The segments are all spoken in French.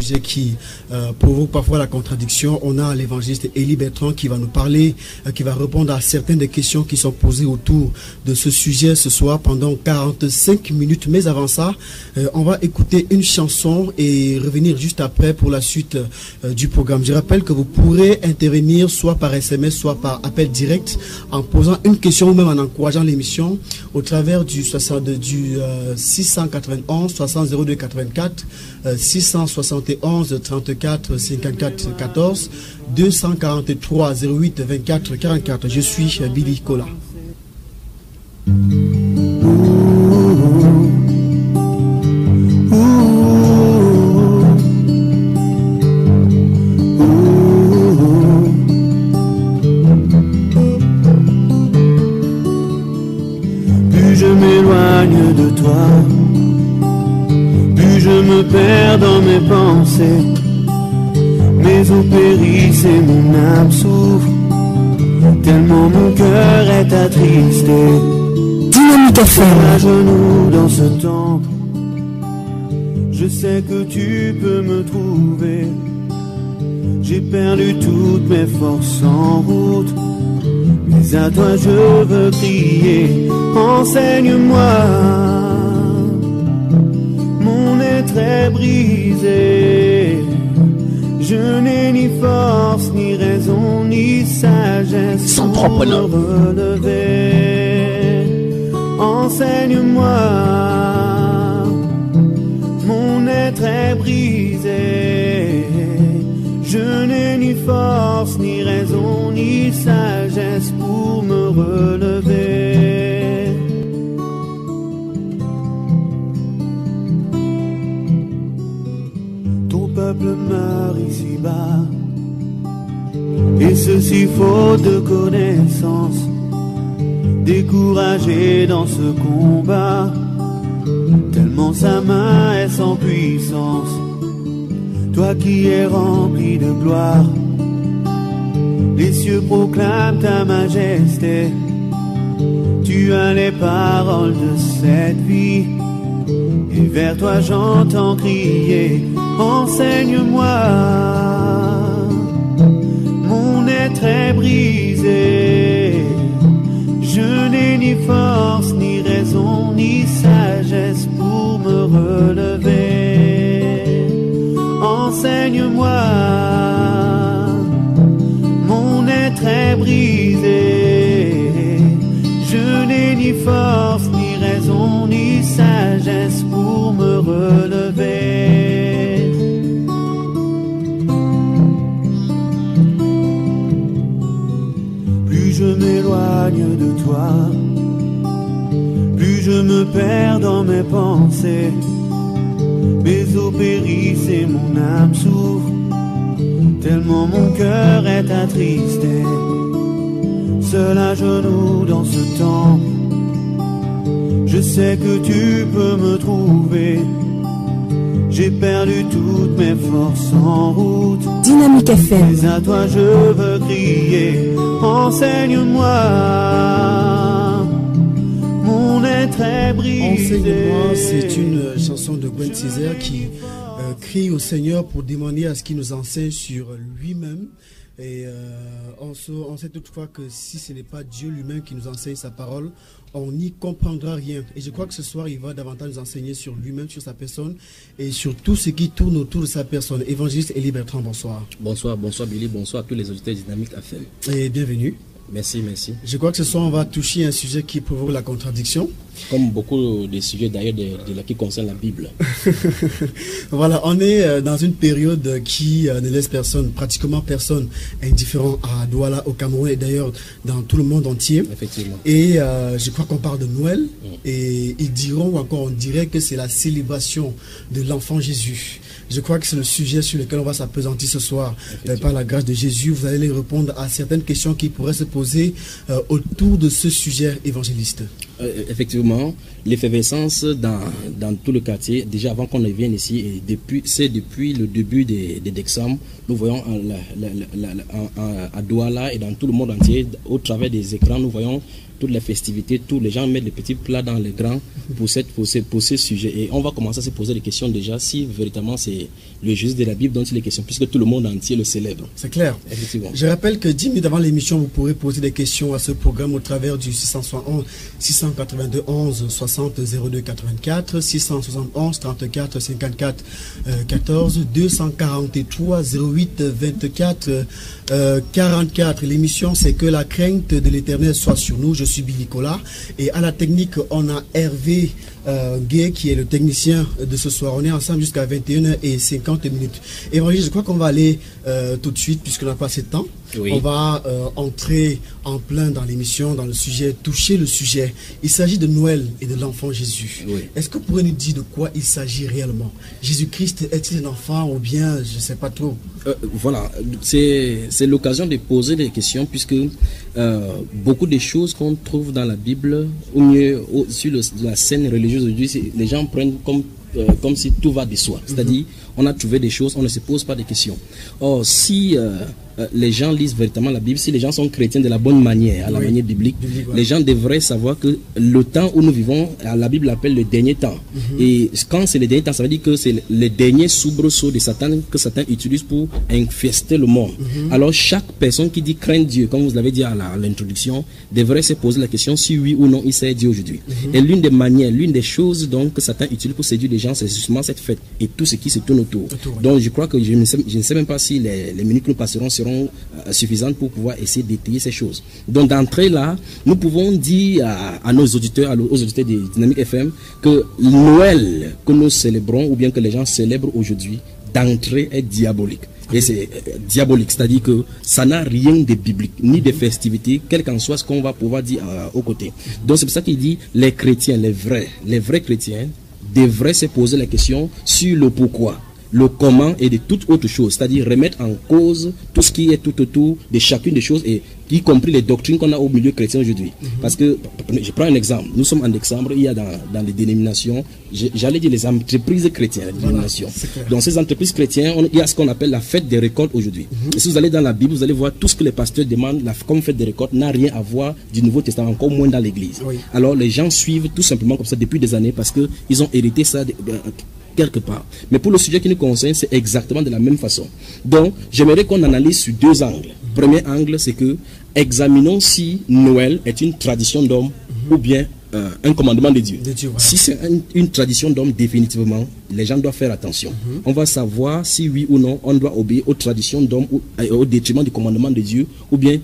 sujet qui provoque parfois la contradiction. On a l'évangéliste Élie Bertrand qui va nous parler, qui va répondre à certaines des questions qui sont posées autour de ce sujet ce soir pendant 45 minutes. Mais avant ça, on va écouter une chanson et revenir juste après pour la suite du programme. Je rappelle que vous pourrez intervenir soit par SMS, soit par appel direct en posant une question ou même en encourageant l'émission au travers du 691 60 02 84 671 34 54 14 243 08 24 44. Je suis Billy Kola. Plus je m'éloigne de toi, plus je me perds dans mes pensées. Mes os périssent et mon âme souffre, tellement mon cœur est attristé. Dynamique FM. À genoux dans ce temple, je sais que tu peux me trouver. J'ai perdu toutes mes forces en route, mais à toi je veux crier. Enseigne-moi, mon être est brisé. Je n'ai ni force, ni raison, ni sagesse pour me relever. Enseigne-moi, mon être est brisé. Je n'ai ni force, ni raison, ni sagesse pour me relever. Ton peuple meurt ici-bas, et ceci faute de connaissance. Découragé dans ce combat, tellement sa main est sans puissance. Toi qui es rempli de gloire, les cieux proclament ta majesté. Tu as les paroles de cette vie, et vers toi j'entends crier. Enseigne-moi, mon être est brisé. Je n'ai ni force, ni raison, ni sagesse pour me relever. Enseigne-moi, mon être est brisé. Je n'ai ni force, ni raison, ni sagesse pour me relever. Plus je m'éloigne de toi, plus je me perds dans mes pensées. Mes os périssent et mon âme souffre, tellement mon cœur est attristé. Seul à genoux dans ce temple, je sais que tu peux me trouver. J'ai perdu toutes mes forces en route. Dynamique FM. Mais à toi je veux crier. Enseigne-moi, mon être est brisé. Enseigne-moi, c'est une chanson de Gwen Césaire qui crie au Seigneur pour demander à ce qu'il nous enseigne sur lui-même. Et on sait toutefois que si ce n'est pas Dieu lui-même qui nous enseigne sa parole, on n'y comprendra rien. Et je crois que ce soir, il va davantage nous enseigner sur lui-même, sur sa personne et sur tout ce qui tourne autour de sa personne. Évangéliste Élie Bertrand, bonsoir. Bonsoir, bonsoir Billy, bonsoir à tous les auditeurs Dynamique FM. Et bienvenue. Merci, merci. Je crois que ce soir, on va toucher un sujet qui provoque la contradiction. Comme beaucoup de sujets d'ailleurs qui concernent la Bible. Voilà, on est dans une période qui ne laisse personne, pratiquement personne, indifférent à Douala, au Cameroun et d'ailleurs dans tout le monde entier. Effectivement. Et je crois qu'on parle de Noël et ils diront ou encore on dirait que c'est la célébration de l'enfant Jésus. Je crois que c'est le sujet sur lequel on va s'appesantir ce soir. Par la grâce de Jésus, vous allez répondre à certaines questions qui pourraient se poser autour de ce sujet évangéliste. Effectivement, l'effervescence dans tout le quartier, déjà avant qu'on ne vienne ici, et depuis le début des décembre, nous voyons à Douala et dans tout le monde entier, au travers des écrans, nous voyons toutes les festivités, tous les gens mettent les petits plats dans les grands pour ce sujet. Et on va commencer à se poser des questions déjà si véritablement c'est le Jésus de la Bible dont il est question, puisque tout le monde entier le célèbre. C'est clair. Effectivement. Je rappelle que 10 minutes avant l'émission, vous pourrez poser des questions à ce programme au travers du 671 682 11 60 02 84, 671 34 54 14, 243 08 24 44. L'émission, c'est que la crainte de l'Éternel soit sur nous. Je suis Billy Nicolas et à la technique, on a Hervé Gay qui est le technicien de ce soir. On est ensemble jusqu'à 21h50. Évangile, je crois qu'on va aller tout de suite puisqu'on n'a pas assez de temps. Oui. On va entrer en plein dans l'émission, dans le sujet, toucher le sujet. Il s'agit de Noël et de l'enfant Jésus. Oui. Est-ce que vous pourriez nous dire de quoi il s'agit réellement? Jésus-Christ est-il un enfant ou bien je ne sais pas trop? Voilà, c'est l'occasion de poser des questions puisque beaucoup de choses qu'on trouve dans la Bible, ou mieux sur la scène religieuse aujourd'hui, les gens prennent comme si tout va de soi. C'est-à-dire, on a trouvé des choses, on ne se pose pas de questions. Or, si les gens lisent véritablement la Bible, si les gens sont chrétiens de la bonne manière, à la manière biblique, les gens devraient savoir que le temps où nous vivons, la Bible l'appelle le dernier temps. Et quand c'est le dernier temps, ça veut dire que c'est le dernier soubresaut de Satan que Satan utilise pour infester le monde. Alors, chaque personne qui dit craindre Dieu, comme vous l'avez dit à l'introduction, devrait se poser la question si oui ou non il sait Dieu aujourd'hui. Et l'une des manières, l'une des choses donc, que Satan utilise pour séduire les gens, c'est justement cette fête et tout ce qui se tourne autour. Donc, je crois que je ne sais même pas si les minutes que nous passerons seront suffisantes pour pouvoir essayer d'étayer ces choses. Donc, d'entrée là, nous pouvons dire à nos auditeurs, aux auditeurs de Dynamique FM, que Noël que nous célébrons, ou bien que les gens célèbrent aujourd'hui, d'entrée est diabolique. Et c'est diabolique, c'est-à-dire que ça n'a rien de biblique, ni de festivité, quel qu'en soit ce qu'on va pouvoir dire aux côtés. Donc, c'est pour ça qu'il dit, les chrétiens, les vrais chrétiens, devraient se poser la question sur le pourquoi, le comment et de toute autre chose, c'est-à-dire remettre en cause tout ce qui est tout autour de chacune des choses, et y compris les doctrines qu'on a au milieu chrétien aujourd'hui. Parce que, je prends un exemple, nous sommes en décembre, il y a dans les dénominations, j'allais dire les entreprises chrétiennes, les dénominations. Dans ces entreprises chrétiennes, il y a ce qu'on appelle la fête des récoltes aujourd'hui. Et si vous allez dans la Bible, vous allez voir tout ce que les pasteurs demandent comme fête des récoltes n'a rien à voir du Nouveau Testament, encore moins dans l'église. Alors les gens suivent tout simplement comme ça depuis des années parce qu'ils ont hérité ça quelque part. Mais pour le sujet qui nous concerne, c'est exactement de la même façon. Donc, j'aimerais qu'on analyse sur deux angles. Premier angle, c'est que examinons si Noël est une tradition d'homme ou bien un commandement de Dieu. Si c'est une tradition d'homme, définitivement, les gens doivent faire attention. On va savoir si oui ou non on doit obéir aux traditions d'homme au détriment du commandement de Dieu, ou bien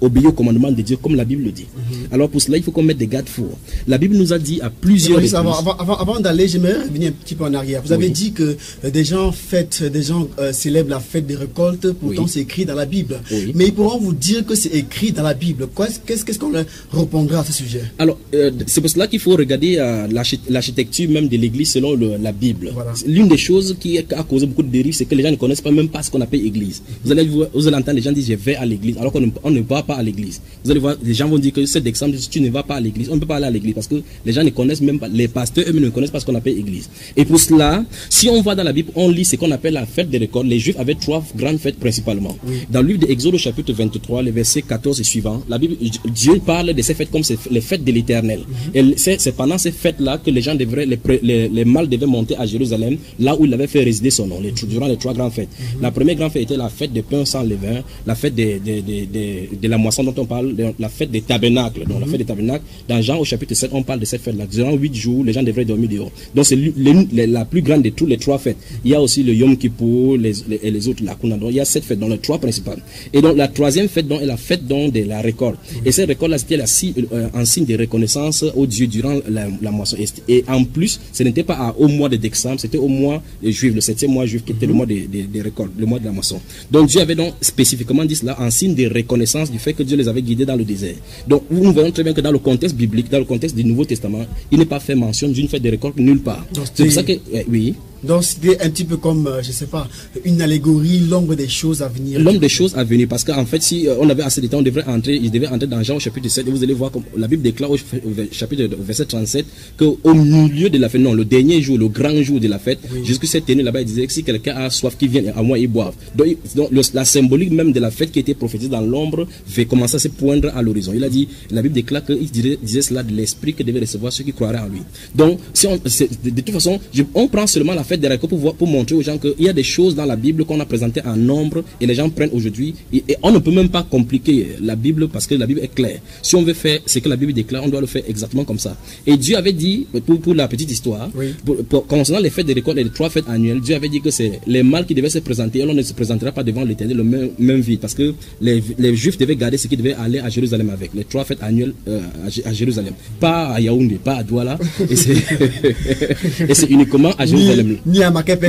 obéir au commandement de Dieu comme la Bible le dit. Alors pour cela, il faut qu'on mette des garde-fous. La Bible nous a dit à plusieurs reprises. Avant d'aller, j'aimerais revenir un petit peu en arrière. Vous avez dit que des gens célèbrent la fête des récoltes, pourtant c'est écrit dans la Bible. Mais ils pourront vous dire que c'est écrit dans la Bible. Qu'est-ce qu'on leur répondra à ce sujet? Alors, c'est pour cela qu'il faut regarder l'architecture même de l'église selon la Bible. L'une des choses qui a causé beaucoup de dérives, c'est que les gens ne connaissent pas même pas ce qu'on appelle église. Vous allez entendre les gens dire je vais à l'église, alors qu'on ne va pas à l'église. Vous allez voir, les gens vont dire que c'est d'exemple, si tu ne vas pas à l'église, on ne peut pas aller à l'église parce que les gens ne connaissent même pas, les pasteurs eux-mêmes ne connaissent pas ce qu'on appelle église. Et pour cela, si on va dans la Bible, on lit ce qu'on appelle la fête des récoltes. Les Juifs avaient trois grandes fêtes principalement. Dans le livre d'Exode au chapitre 23, les versets 14 et suivants, la Bible, Dieu parle de ces fêtes comme les fêtes de l'Éternel. Et c'est pendant ces fêtes-là que les gens les mâles devaient monter à Jérusalem, là où il avait fait résider son nom, durant les trois grandes fêtes. La première grande fête était la fête des pains sans levain, la fête de la moisson dont on parle, la fête des tabernacles. Donc la fête des tabernacles, dans Jean au chapitre 7, on parle de cette fête-là. Durant 8 jours, les gens devraient dormir dehors. Donc c'est la plus grande de toutes les trois fêtes. Il y a aussi le Yom Kippur et les autres, la Kuna. Donc il y a cette fête dans les trois principales. Et donc la troisième fête donc, est la fête donc, de la récolte. Et cette récolte-là, c'était en signe de reconnaissance au Dieu durant la moisson. Et en plus, ce n'était pas au mois de décembre, c'était au mois juif, le 7e mois juif, qui était le mois des récoltes, le mois de la moisson. Donc Dieu avait donc spécifiquement dit cela en signe de reconnaissance du fait que Dieu les avait guidés dans le désert. Donc nous verrons très bien que dans le contexte biblique, dans le contexte du Nouveau Testament, il n'est pas fait mention d'une fête de récolte nulle part. C'est pour ça que, oui. Donc c'était un petit peu comme, je sais pas, une allégorie, l'ombre des choses à venir. L'ombre des choses à venir, parce qu'en fait, si on avait assez de temps, il devait entrer dans Jean au chapitre 7, et vous allez voir comme la Bible déclare au chapitre verset 37 qu'au milieu de la fête, non, le dernier jour, le grand jour de la fête, jusqu'à cette année là-bas, il disait que si quelqu'un a soif, qu'il vienne à moi et boive. Donc la symbolique même de la fête qui était prophétisée dans l'ombre va commencer à se poindre à l'horizon. Il a dit, la Bible déclare qu'il disait cela de l'esprit que devait recevoir ceux qui croiraient en lui. Donc, si de toute façon, on prend seulement la fête des récoltes pour montrer aux gens qu'il y a des choses dans la Bible qu'on a présentées en nombre et les gens prennent aujourd'hui. Et on ne peut même pas compliquer la Bible parce que la Bible est claire. Si on veut faire ce que la Bible déclare, on doit le faire exactement comme ça. Et Dieu avait dit, pour la petite histoire, concernant les fêtes des récoltes et les 3 fêtes annuelles, Dieu avait dit que c'est les mâles qui devaient se présenter et on ne se présentera pas devant l'Éternel le même vide parce que les Juifs devaient garder ce qui devait aller à Jérusalem avec les 3 fêtes annuelles à Jérusalem, pas à Yaoundé, pas à Douala, et c'est uniquement à Jérusalem, ni à Makepe,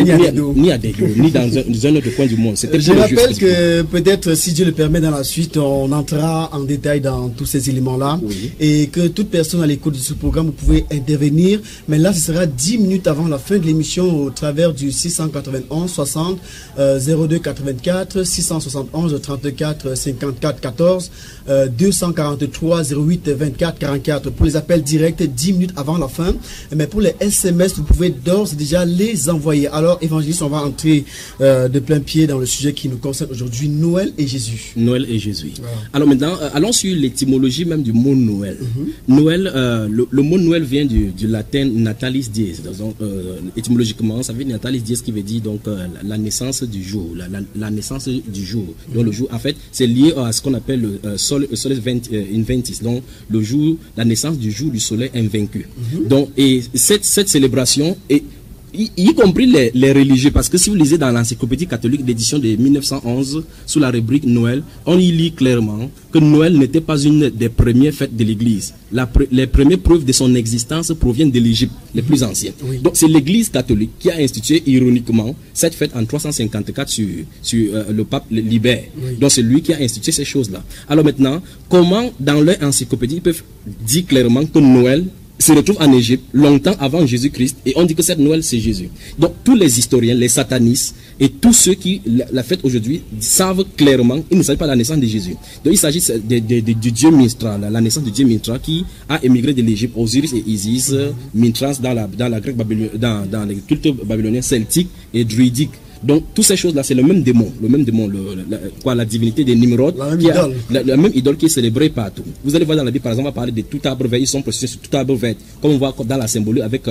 ni à Dédo, ni dans un autre coin du monde. Je rappelle que peut-être si Dieu le permet dans la suite, on entrera en détail dans tous ces éléments-là, et que toute personne à l'écoute de ce programme, vous pouvez intervenir, mais là ce sera 10 minutes avant la fin de l'émission au travers du 691 60 02 84 671 34 54 14 243 08 24 44 pour les appels directs 10 minutes avant la fin, mais pour les SMS vous pouvez d'ores et déjà les envoyer. Alors évangéliste, on va entrer de plein pied dans le sujet qui nous concerne aujourd'hui, Noël et Jésus. Noël et Jésus. Alors maintenant, allons sur l'étymologie même du mot Noël. Noël, le mot Noël vient du latin natalis dies. Étymologiquement, ça veut dire natalis dies qui veut dire donc la naissance du jour, la naissance du jour. Donc le jour, en fait, c'est lié à ce qu'on appelle le soleil inventis, donc le jour, la naissance du jour du soleil invaincu. Donc et cette célébration est y compris les religieux, parce que si vous lisez dans l'encyclopédie catholique d'édition de 1911 sous la rubrique Noël, on y lit clairement que Noël n'était pas une des premières fêtes de l'église. Les premières preuves de son existence proviennent de l'Égypte, les plus anciennes. Donc c'est l'église catholique qui a institué ironiquement cette fête en 354 sur le pape Libère. Donc c'est lui qui a institué ces choses-là. Alors maintenant, comment dans leur encyclopédie ils peuvent dire clairement que Noël se retrouve en Égypte longtemps avant Jésus-Christ, et on dit que cette Noël c'est Jésus. Donc tous les historiens, les satanistes et tous ceux qui la fêtent aujourd'hui savent clairement il ne s'agit pas de la naissance de Jésus. Donc il s'agit du dieu Mithra, la naissance du dieu Mithra qui a émigré de l'Égypte, Osiris et Isis, Mithras dans la Grèce dans les cultes babyloniens celtiques et druidiques. Donc toutes ces choses là c'est le même démon, la divinité de Nimrod, la même idole qui est célébrée partout. Vous allez voir dans la Bible par exemple, on va parler de tout arbre vert, ils sont processés sur tout arbre vert, comme on voit dans la symbolique avec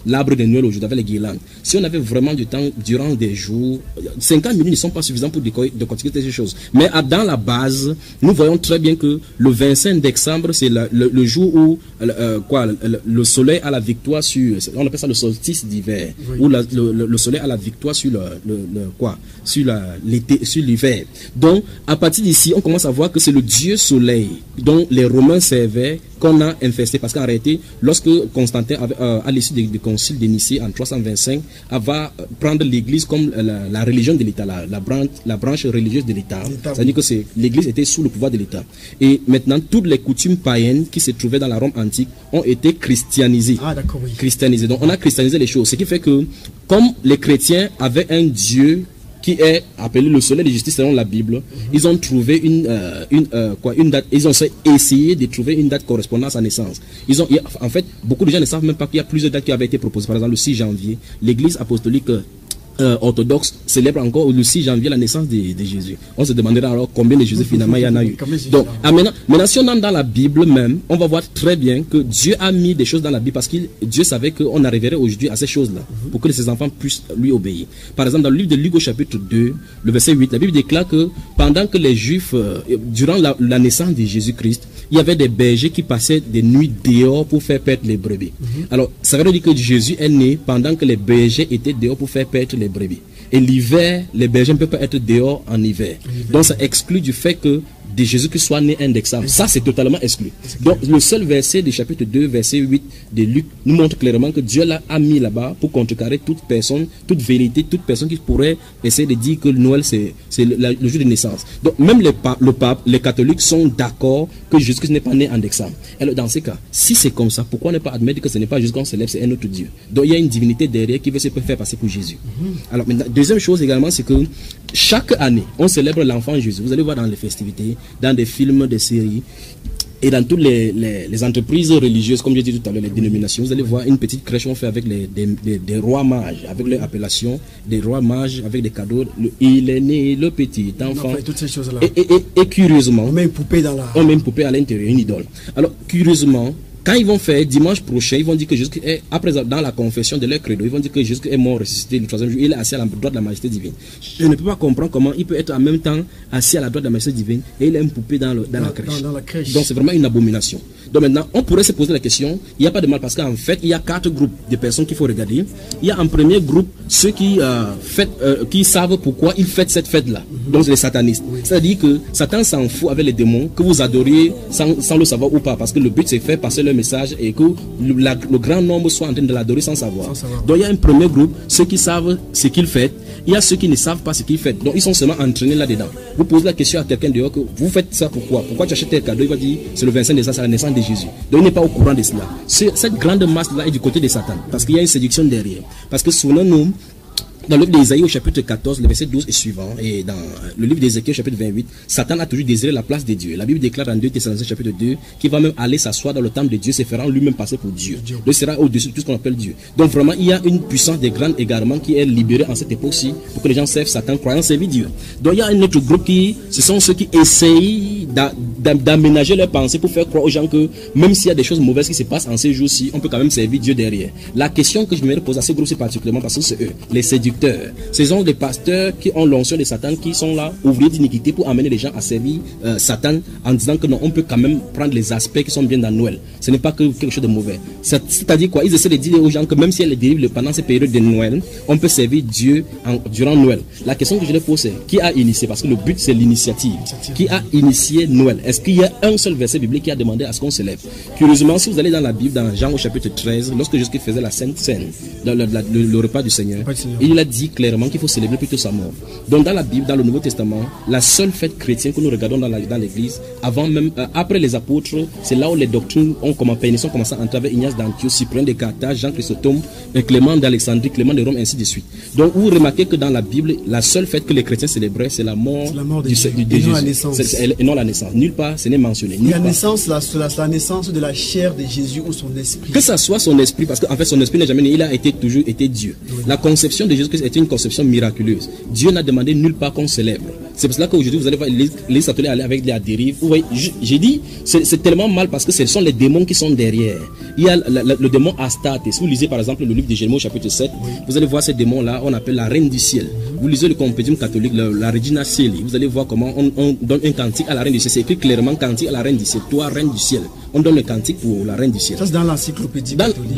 l'arbre de Noël aujourd'hui avec les guirlandes. Si on avait vraiment du temps durant des jours, 50 minutes ne sont pas suffisants pour décortiquer ces choses. Mais dans la base, nous voyons très bien que le 25 décembre c'est le jour où le soleil a la victoire sur, on appelle ça le solstice d'hiver, où le soleil a la victoire sur sur l'hiver. Donc à partir d'ici on commence à voir que c'est le dieu soleil dont les Romains servaient qu'on a infesté, parce qu'en réalité lorsque Constantin à l'issue du concile de Nicée en 325 va prendre l'église comme la religion de l'État, la branche religieuse de l'État, c'est-à-dire que l'église était sous le pouvoir de l'État, et maintenant toutes les coutumes païennes qui se trouvaient dans la Rome antique ont été christianisées. Christianisées. Donc on a christianisé les choses, ce qui fait que comme les chrétiens avaient un dieu qui est appelé le soleil de justice selon la Bible, ils ont trouvé une date, ils ont essayé de trouver une date correspondant à sa naissance. En fait, beaucoup de gens ne savent même pas qu'il y a plusieurs dates qui avaient été proposées. Par exemple, le 6 janvier, l'église apostolique orthodoxe célèbre encore le 6 janvier la naissance de Jésus. On se demandera alors combien de Jésus finalement il y en a eu. Donc maintenant si on entre dans la Bible même, on va voir très bien que Dieu a mis des choses dans la Bible parce que Dieu savait qu'on arriverait aujourd'hui à ces choses-là pour que ses enfants puissent lui obéir. Par exemple dans le livre de Luc au chapitre 2, le verset 8, la Bible déclare que pendant que les Juifs, durant la naissance de Jésus-Christ, il y avait des bergers qui passaient des nuits dehors pour faire paître les brebis. Alors ça veut dire que Jésus est né pendant que les bergers étaient dehors pour faire paître les brebis. Et l'hiver, les bergers ne peuvent pas être dehors en hiver. Donc ça exclut du fait que de Jésus-Christ soit né indexable. Ça, c'est totalement exclu. Donc, le seul verset du chapitre 2, verset 8 de Luc nous montre clairement que Dieu l'a mis là-bas pour contrecarrer toute personne, toute vérité, toute personne qui pourrait essayer de dire que Noël, c'est le jour de naissance. Donc, même le pape, les catholiques sont d'accord que Jésus-Christ n'est pas né indexable. Alors, dans ces cas, si c'est comme ça, pourquoi ne pas admettre que ce n'est pas juste qu'on célèbre, c'est un autre Dieu? Donc, il y a une divinité derrière qui veut se faire passer pour Jésus. Alors, maintenant, deuxième chose également, c'est que chaque année, on célèbre l'enfant Jésus. Vous allez voir dans les festivités, dans des films, des séries, et dans toutes les entreprises religieuses, comme j'ai dit tout à l'heure, les dénominations, vous allez voir une petite crèche qu'on fait avec des rois mages, avec leur appellation, des rois mages, avec des cadeaux. Il est né, le petit enfant. Toutes ces choses-là. Et curieusement, on met une poupée dans la... on met une poupée à l'intérieur, une idole. Alors, curieusement, quand ils vont faire dimanche prochain, ils vont dire que Jésus est, après, dans la confession de leur credo, ils vont dire que Jésus est mort, ressuscité le troisième jour, il est assis à la droite de la majesté divine. Je ne peux pas comprendre comment il peut être en même temps assis à la droite de la majesté divine et il a une poupée dans la crèche. Dans la crèche. Donc c'est vraiment une abomination. Donc maintenant, on pourrait se poser la question, il n'y a pas de mal parce qu'en fait, il y a 4 groupes de personnes qu'il faut regarder. Il y a en premier groupe ceux qui savent pourquoi ils fêtent cette fête-là. Donc c'est les satanistes. C'est-à-dire que Satan s'en fout avec les démons, que vous adoriez sans le savoir ou pas, parce que le but c'est faire passer le message et que le grand nombre soit en train de l'adorer sans savoir. Donc il y a un premier groupe, ceux qui savent ce qu'ils fêtent. Il y a ceux qui ne savent pas ce qu'ils fêtent. Donc ils sont seulement entraînés là-dedans. Vous posez la question à quelqu'un dehors que vous faites ça pourquoi? Pourquoi tu achètes tes cadeaux? Il va dire c'est le 25 décembre, c'est la naissance de Jésus. Donc il n'est pas au courant de cela. Cette grande masse-là est du côté de Satan. Parce qu'il y a une séduction derrière. Parce que souvenons-nous, dans le livre d'Ésaïe au chapitre 14, le verset 12 et suivant, et dans le livre d'Ézéchiel au chapitre 28, Satan a toujours désiré la place de Dieu. La Bible déclare dans 2 Thessaloniciens chapitre 2 qu'il va même aller s'asseoir dans le temple de Dieu, se ferant lui-même passer pour Dieu. Il sera au-dessus de tout ce qu'on appelle Dieu. Donc vraiment, il y a une puissance de grand égarement qui est libérée en cette époque-ci pour que les gens servent Satan croyant servir Dieu. Donc il y a un autre groupe ce sont ceux qui essayent d'aménager leurs pensées pour faire croire aux gens que même s'il y a des choses mauvaises qui se passent en ces jours-ci, on peut quand même servir Dieu derrière. La question que je me pose à ces groupes, c'est particulièrement parce que c'est eux, les séducteurs. Des pasteurs qui ont l'onction de Satan, qui sont là, ouvriers d'iniquité, pour amener les gens à servir Satan en disant que non, on peut quand même prendre les aspects qui sont bien dans Noël. Ce n'est pas que quelque chose de mauvais. C'est-à-dire quoi? Ils essaient de dire aux gens que même si elle est dérive pendant ces périodes de Noël, on peut servir Dieu durant Noël. La question que je leur pose, c'est qui a initié? Parce que le but, c'est l'initiative. Qui a initié Noël? Est-ce qu'il y a un seul verset biblique qui a demandé à ce qu'on célèbre? Curieusement, si vous allez dans la Bible, dans Jean au chapitre 13, lorsque Jésus faisait la Sainte Seine, le repas du Seigneur, il a dit clairement qu'il faut célébrer plutôt sa mort. Donc dans la Bible, dans le Nouveau Testament, la seule fête chrétienne que nous regardons dans l'église, après les apôtres, c'est là où les doctrines ont commencé à entrer avec Ignace d'Antioche, Cyprien de Carthage, Jean Chrysostome, Clément d'Alexandrie, Clément de Rome, ainsi de suite. Donc vous remarquez que dans la Bible, la seule fête que les chrétiens célébraient, c'est la mort de Jésus. Et non la naissance. Nulle part, ce n'est mentionné. La naissance de la chair de Jésus ou son esprit. Que ça soit son esprit, parce qu'en fait son esprit n'est jamais né, il a toujours été Dieu. Oui. La conception de Jésus-Christ était une conception miraculeuse. Dieu n'a demandé nulle part qu'on célèbre. C'est pour cela qu'aujourd'hui vous allez voir les catholiques aller avec la dérive. Vous voyez, j'ai dit, c'est tellement mal parce que ce sont les démons qui sont derrière. Il y a le démon Astarté. Si vous lisez par exemple le livre de Jérémie chapitre 7, vous allez voir ces démons-là, on appelle la reine du ciel. Vous lisez le compédium catholique, la Regina Caeli, vous allez voir comment on donne un cantique à la reine du ciel. C'est écrit clairement cantique à la reine du ciel. Toi, reine du ciel. On donne le cantique pour la reine du ciel. Ça c'est dans l'encyclopédie catholique.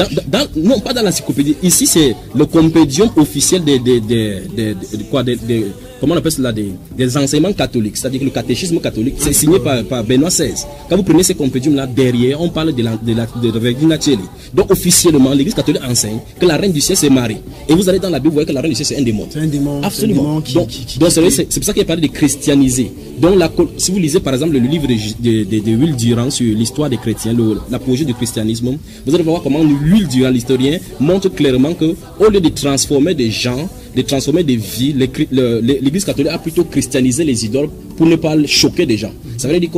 Non, pas dans l'encyclopédie. Ici c'est le compédium officiel comment on appelle cela, des enseignements catholiques, c'est-à-dire que le catéchisme catholique, c'est signé par Benoît XVI. Quand vous prenez ces compédiums-là, derrière, on parle de Regina Caeli. Donc, officiellement, l'Église catholique enseigne que la reine du ciel, c'est Marie. Et vous allez dans la Bible, vous voyez que la reine du ciel, c'est un démon. C'est un démon. Absolument. Donc, c'est pour ça qu'il est parlé de christianiser. Donc, si vous lisez, par exemple, le livre de Will Durand sur l'histoire des chrétiens, l'apogée du christianisme, vous allez voir comment Will Durand, l'historien, montre clairement que, au lieu de transformer des gens, de transformer des vies, l'Église catholique a plutôt christianisé les idoles pour ne pas choquer des gens. Ça veut dire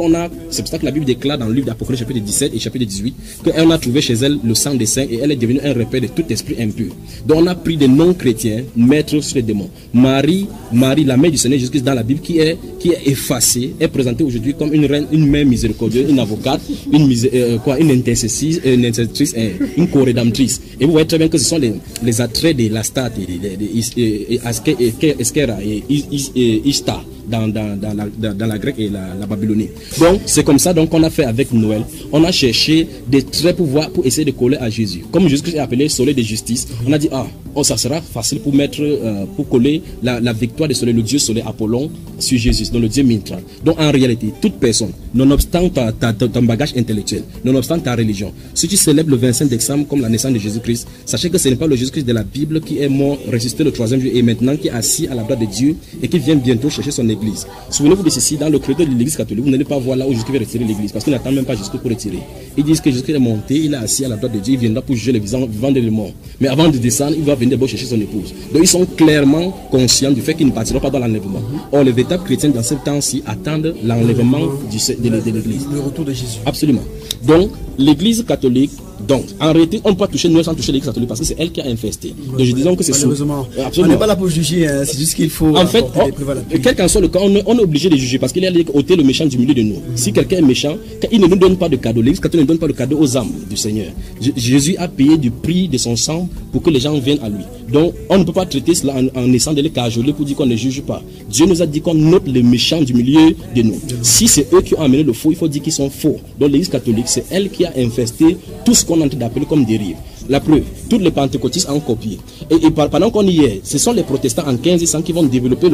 c'est pour ça que la Bible déclare dans le livre d'Apocalypse chapitre 17 et chapitre 18 qu'elle a trouvé chez elle le sang des saints et elle est devenue un repère de tout esprit impur. Donc on a pris des non-chrétiens, maîtres sur les démons. Marie, la mère du Seigneur Jésus-Christ dans la Bible qui est effacée, est présentée aujourd'hui comme une reine, une mère miséricordieuse, une avocate, une intercessrice, une co-rédemptrice. Et vous voyez très bien que ce sont les attraits de l'Astarté, Eskera et Ishtar. dans la grecque et la babylonie. Donc c'est comme ça qu'on a fait avec Noël. On a cherché des traits pour essayer de coller à Jésus. Comme Jésus-Christ est appelé soleil de justice, on a dit ça sera facile pour coller la victoire du soleil, le dieu soleil Apollon sur Jésus, donc le dieu Mithra. Donc en réalité, toute personne, nonobstant ton bagage intellectuel, nonobstant ta religion, si tu célèbres le 25 décembre comme la naissance de Jésus-Christ, sachez que ce n'est pas le Jésus-Christ de la Bible qui est mort, ressuscité le 3e jour et maintenant qui est assis à la droite de Dieu et qui vient bientôt chercher son église. Souvenez-vous de ceci, dans le credo de l'église catholique, vous n'allez pas voir là où Jésus-Christ va retirer l'église parce qu'il n'attend même pas Jésus-Christ pour retirer. Ils disent que Jésus-Christ est monté, il est assis à la droite de Dieu, il viendra pour juger les vivants et les morts. Mais avant de descendre, il va venir d'abord chercher son épouse. Donc ils sont clairement conscients du fait qu'ils ne partiront pas dans l'enlèvement. Or, les véritables chrétiens dans ce temps-ci attendent l'enlèvement de l'église. Le retour de Jésus. Absolument. Donc, l'église catholique, donc, en réalité, on ne peut pas toucher Noël sans toucher l'église catholique parce que c'est elle qui a infesté. Donc, je disais que c'est malheureusement. On n'est pas là pour juger, hein, c'est juste qu'il faut. En fait, quel qu'en soit le cas, on est obligé de juger parce qu'il y a ôter le méchant du milieu de nous. Si quelqu'un est méchant, il ne nous donne pas de cadeau. L'église catholique ne donne pas de cadeau aux âmes du Seigneur. Jésus a payé du prix de son sang pour que les gens viennent à lui. Donc, on ne peut pas traiter cela en essayant de les cajoler pour dire qu'on ne juge pas. Dieu nous a dit qu'on note les méchants du milieu de nous. Si c'est eux qui ont amené le faux, il faut dire qu'ils sont faux. Donc, l'église catholique, c'est elle qui a infesté tout ce qu'on est en train d'appeler comme dérive. La preuve, tous les pentecôtistes ont copié. Et pendant qu'on y est, ce sont les protestants en 1500 qui vont développer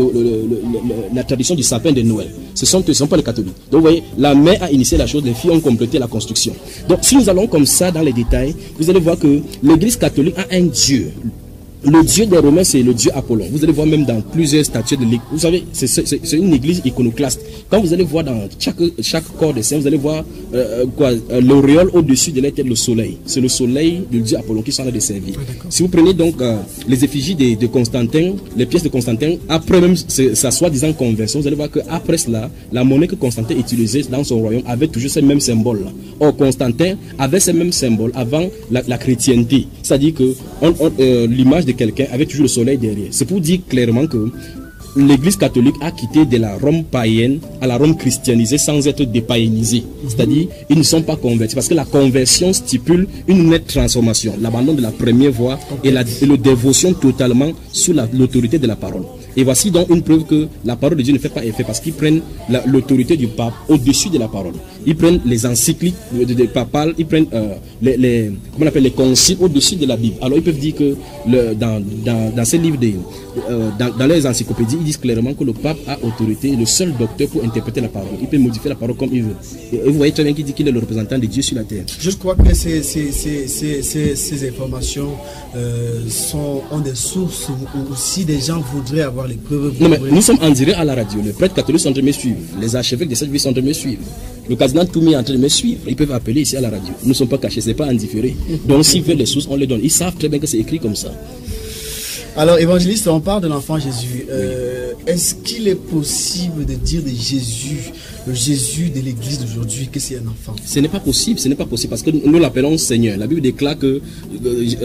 la tradition du sapin de Noël. Ce ne sont pas les catholiques. Donc vous voyez, la mère a initié la chose, les filles ont complété la construction. Donc si nous allons comme ça dans les détails, vous allez voir que l'église catholique a un Dieu. Le dieu des Romains, c'est le dieu Apollon. Vous allez voir même dans plusieurs statues de l'église. Vous savez, c'est une église iconoclaste. Quand vous allez voir dans chaque corps des saints, vous allez voir l'auréole au-dessus de la tête, le soleil. C'est le soleil du dieu Apollon qui sont là de servir. Si vous prenez donc les effigies de Constantin, les pièces de Constantin, après même sa soi-disant conversion, vous allez voir qu'après cela, la monnaie que Constantin utilisait dans son royaume avait toujours ces mêmes symboles-là. Or, Constantin avait ces mêmes symboles avant la chrétienté. C'est-à-dire que l'image de quelqu'un avec toujours le soleil derrière. C'est pour dire clairement que l'église catholique a quitté de la Rome païenne à la Rome christianisée sans être dépaïenisée. C'est-à-dire, ils ne sont pas convertis parce que la conversion stipule une nette transformation, l'abandon de la première voie et la dévotion totalement sous l'autorité de la parole. Et voici donc une preuve que la parole de Dieu ne fait pas effet parce qu'ils prennent l'autorité du pape au-dessus de la parole. Ils prennent les encycliques papales, ils prennent les conciles au-dessus de la Bible. Alors ils peuvent dire que dans ces livres, dans les encyclopédies, ils disent clairement que le pape a autorité, le seul docteur pour interpréter la parole. Il peut modifier la parole comme il veut. Et vous voyez très bien qu'il dit qu'il est le représentant de Dieu sur la terre. Je crois que ces informations ont des sources où si des gens voudraient avoir les preuves. Non, mais nous sommes en direct à la radio. Les prêtres catholiques sont en train de me suivre. Les archevêques de cette ville sont en train de me suivre. Le cardinal Toumi est en train de me suivre. Ils peuvent appeler ici à la radio. Nous ne sommes pas cachés, ce n'est pas indifféré. Donc s'ils veulent les sources, on les donne. Ils savent très bien que c'est écrit comme ça. Alors, évangéliste, on parle de l'enfant Jésus. Est-ce qu'il est possible de dire de Jésus, le Jésus de l'église d'aujourd'hui, que c'est un enfant? Ce n'est pas possible, parce que nous l'appelons Seigneur. La Bible déclare que,